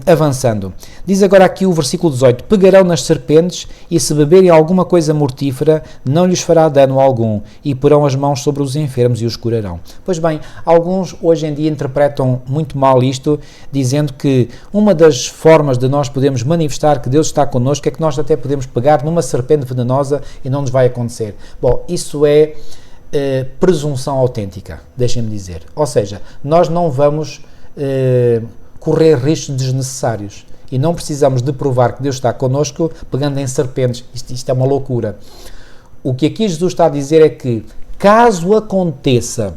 avançando. Diz agora aqui o versículo 18: pegarão nas serpentes e se beberem alguma coisa mortífera, não lhes fará dano algum, e porão as mãos sobre os enfermos e os curarão. Pois bem, alguns hoje em dia interpretam muito mal isto, dizendo que uma das formas de nós podermos manifestar que Deus está connosco é que nós até podemos pegar numa serpente venenosa e não nos vai acontecer. Bom, isso é presunção autêntica, deixem-me dizer. Ou seja, nós não vamos correr riscos desnecessários e não precisamos de provar que Deus está connosco pegando em serpentes. Isto é uma loucura. O que aqui Jesus está a dizer é que, caso aconteça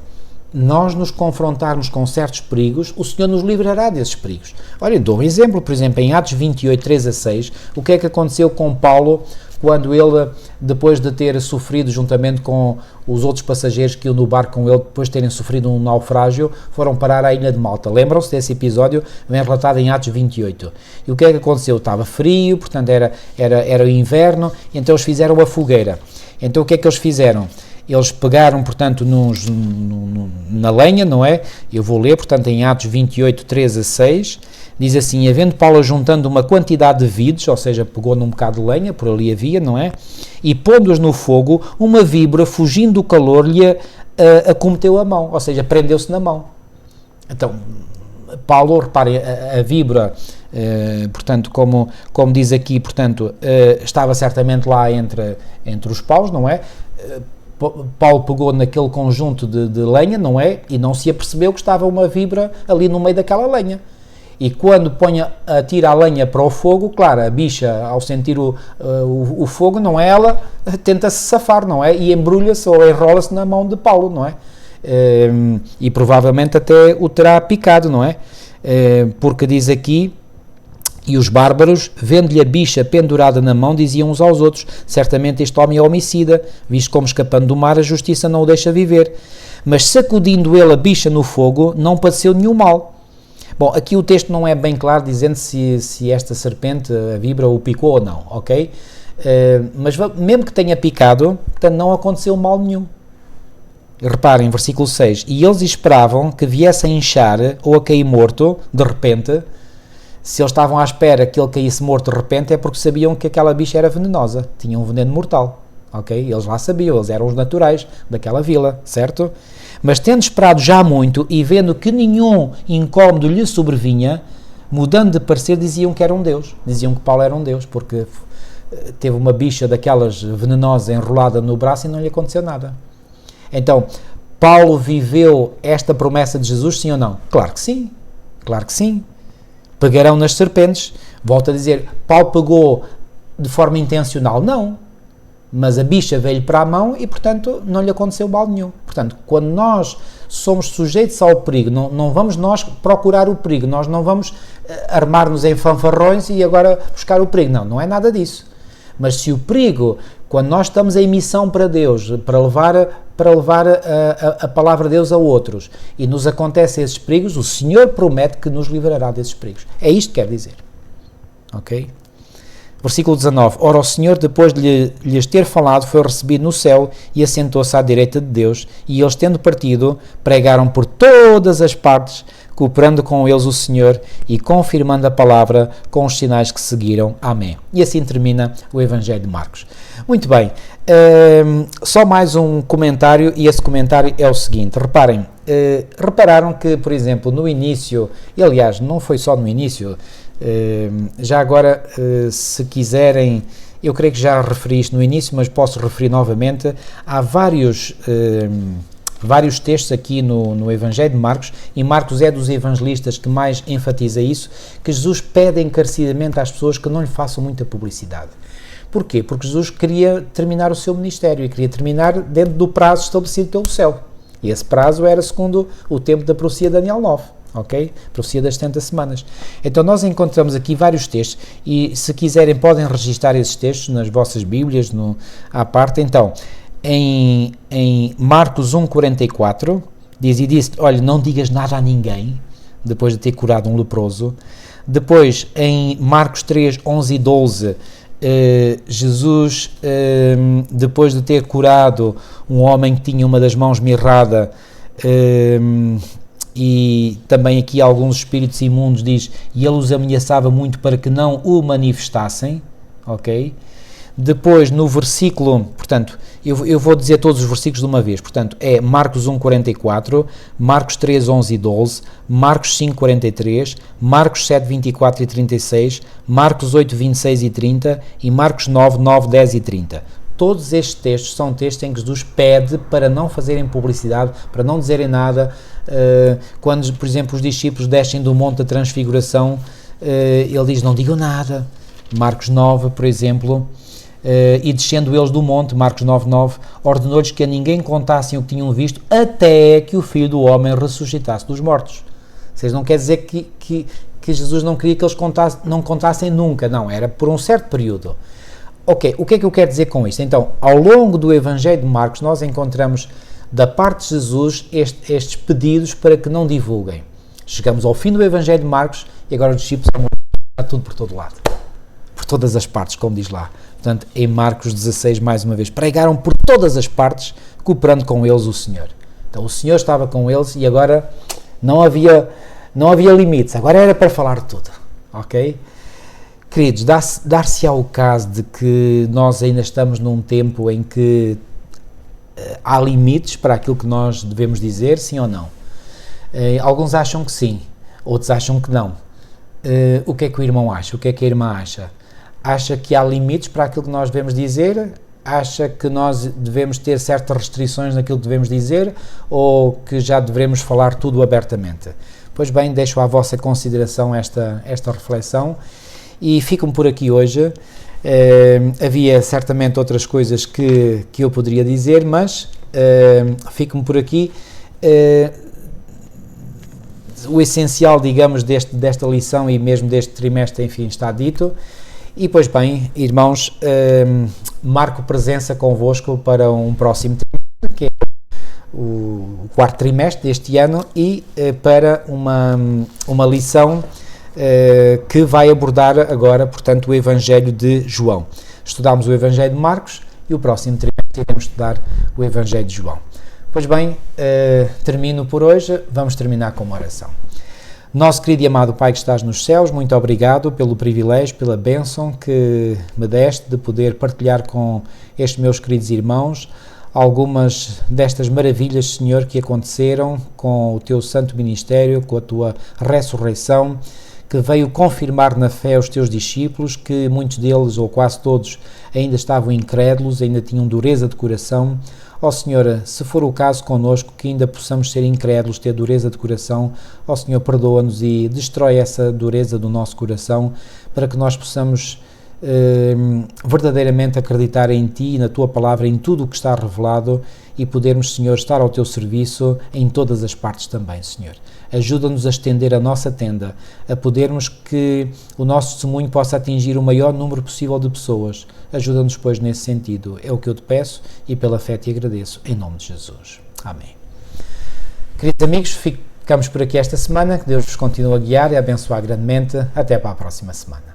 nós nos confrontarmos com certos perigos, o Senhor nos livrará desses perigos. Olha, dou um exemplo, por exemplo, em Atos 28, 3 a 6, o que é que aconteceu com Paulo quando ele, depois de ter sofrido juntamente com os outros passageiros que iam no barco com ele, depois de terem sofrido um naufrágio, foram parar à ilha de Malta. Lembram-se desse episódio? Vem relatado em Atos 28. E o que é que aconteceu? Estava frio, portanto era o inverno, então eles fizeram uma fogueira. Então o que é que eles fizeram? Eles pegaram, portanto, na lenha, não é? Eu vou ler, portanto, em Atos 28, 3 a 6, diz assim: havendo Paulo juntando uma quantidade de vides, ou seja, pegou num bocado de lenha, por ali havia, não é? E pondo-as no fogo, uma víbora, fugindo do calor, lhe acometeu a mão, ou seja, prendeu-se na mão. Então, Paulo, reparem, a víbora, portanto, como diz aqui, portanto, estava certamente lá entre os paus, não é? Paulo pegou naquele conjunto de lenha, não é? E não se apercebeu que estava uma víbora ali no meio daquela lenha. E quando atira a lenha para o fogo, claro, a bicha, ao sentir o fogo, não é? Ela tenta-se safar, não é? E embrulha-se ou enrola-se na mão de Paulo, não é? E provavelmente até o terá picado, não é? Porque diz aqui: e os bárbaros, vendo-lhe a bicha pendurada na mão, diziam uns aos outros: certamente este homem é homicida, visto como escapando do mar a justiça não o deixa viver. Mas sacudindo ele a bicha no fogo, não padeceu nenhum mal. Bom, aqui o texto não é bem claro, dizendo se esta serpente, a víbora, o picou ou não, ok? Mas mesmo que tenha picado, portanto, não aconteceu mal nenhum. Reparem, versículo 6: e eles esperavam que viesse a inchar ou a cair morto, de repente. Se eles estavam à espera que ele caísse morto de repente, é porque sabiam que aquela bicha era venenosa, tinha um veneno mortal, ok? Eles lá sabiam, eles eram os naturais daquela vila, certo? Mas tendo esperado já muito e vendo que nenhum incómodo lhe sobrevinha, mudando de parecer, diziam que era um deus, diziam que Paulo era um deus, porque teve uma bicha daquelas venenosa enrolada no braço e não lhe aconteceu nada. Então, Paulo viveu esta promessa de Jesus, sim ou não? Claro que sim, claro que sim. Pegarão nas serpentes. Volto a dizer, Paulo pegou de forma intencional? Não. Mas a bicha veio-lhe para a mão e, portanto, não lhe aconteceu mal nenhum. Portanto, quando nós somos sujeitos ao perigo, não vamos nós procurar o perigo, nós não vamos armar-nos em fanfarrões e agora buscar o perigo. Não é nada disso. Mas se o perigo, quando nós estamos em missão para Deus, para levar a palavra de Deus a outros, e nos acontecem esses perigos, o Senhor promete que nos livrará desses perigos. É isto que quer dizer. Ok? Versículo 19. Ora, o Senhor, depois de lhes ter falado, foi recebido no céu e assentou-se à direita de Deus, e eles, tendo partido, pregaram por todas as partes, cooperando com eles o Senhor e confirmando a palavra com os sinais que seguiram. Amém. E assim termina o Evangelho de Marcos. Muito bem, só mais um comentário, e esse comentário é o seguinte: reparem, repararam que, por exemplo, no início, e aliás, não foi só no início, já agora, se quiserem, eu creio que já referi isto no início, mas posso referir novamente, há vários textos aqui no Evangelho de Marcos, e Marcos é dos evangelistas que mais enfatiza isso, que Jesus pede encarecidamente às pessoas que não lhe façam muita publicidade. Porquê? Porque Jesus queria terminar o seu ministério, e queria terminar dentro do prazo estabelecido pelo céu. E esse prazo era segundo o tempo da profecia de Daniel 9, ok? Profecia das 70 semanas. Então nós encontramos aqui vários textos, e se quiserem podem registar esses textos nas vossas Bíblias, à parte. Então, em Marcos 1,44, diz: e disse, olha, não digas nada a ninguém, depois de ter curado um leproso. Depois, em Marcos 3, 11 e 12, Jesus, depois de ter curado um homem que tinha uma das mãos mirrada, e também aqui alguns espíritos imundos, diz, e ele os ameaçava muito para que não o manifestassem, ok? Depois, no versículo, portanto, eu vou dizer todos os versículos de uma vez, portanto, é Marcos 1,44, Marcos 3, 11 e 12, Marcos 5, 43, Marcos 7, 24 e 36, Marcos 8, 26 e 30 e Marcos 9, 9, 10 e 30. Todos estes textos são textos em que Jesus pede para não fazerem publicidade, para não dizerem nada. Quando, por exemplo, os discípulos descem do Monte da Transfiguração, ele diz, não digam nada. Marcos 9, por exemplo, e descendo eles do monte, Marcos 9, 9, ordenou-lhes que a ninguém contassem o que tinham visto, até que o Filho do Homem ressuscitasse dos mortos. Vocês não quer dizer que Jesus não queria que eles não contassem nunca, não, era por um certo período. Ok, o que é que eu quero dizer com isto? Então, ao longo do Evangelho de Marcos, nós encontramos da parte de Jesus estes pedidos para que não divulguem. Chegamos ao fim do Evangelho de Marcos e agora os discípulos estão tudo por todo lado, por todas as partes, como diz lá. Portanto, em Marcos 16, mais uma vez, pregaram por todas as partes, cooperando com eles o Senhor. Então, o Senhor estava com eles e agora não havia limites, agora era para falar de tudo, ok? Queridos, dar-se-á o caso de que nós ainda estamos num tempo em que há limites para aquilo que nós devemos dizer, sim ou não? Alguns acham que sim, outros acham que não. O que é que o irmão acha? O que é que a irmã acha? Acha que há limites para aquilo que nós devemos dizer? Acha que nós devemos ter certas restrições naquilo que devemos dizer? Ou que já devemos falar tudo abertamente? Pois bem, deixo à vossa consideração esta reflexão e fico-me por aqui hoje. Havia certamente outras coisas que eu poderia dizer, mas fico-me por aqui. O essencial, digamos, desta lição e mesmo deste trimestre, enfim, está dito. E, pois bem, irmãos, marco presença convosco para um próximo trimestre, que é o quarto trimestre deste ano, e para uma lição que vai abordar agora, portanto, o Evangelho de João. Estudámos o Evangelho de Marcos e o próximo trimestre iremos estudar o Evangelho de João. Pois bem, termino por hoje, vamos terminar com uma oração. Nosso querido e amado Pai que estás nos céus, muito obrigado pelo privilégio, pela bênção que me deste de poder partilhar com estes meus queridos irmãos algumas destas maravilhas, Senhor, que aconteceram com o teu santo ministério, com a tua ressurreição, que veio confirmar na fé os teus discípulos, que muitos deles, ou quase todos, ainda estavam incrédulos, ainda tinham dureza de coração. Ó Senhor, se for o caso connosco, que ainda possamos ser incrédulos, ter dureza de coração, ó Senhor, perdoa-nos e destrói essa dureza do nosso coração, para que nós possamos verdadeiramente acreditar em Ti, na Tua Palavra, em tudo o que está revelado e podermos, Senhor, estar ao Teu serviço em todas as partes também, Senhor. Ajuda-nos a estender a nossa tenda, a podermos que o nosso testemunho possa atingir o maior número possível de pessoas. Ajuda-nos, pois, nesse sentido. É o que eu te peço e pela fé te agradeço, em nome de Jesus. Amém. Queridos amigos, ficamos por aqui esta semana. Que Deus vos continue a guiar e a abençoar grandemente. Até para a próxima semana.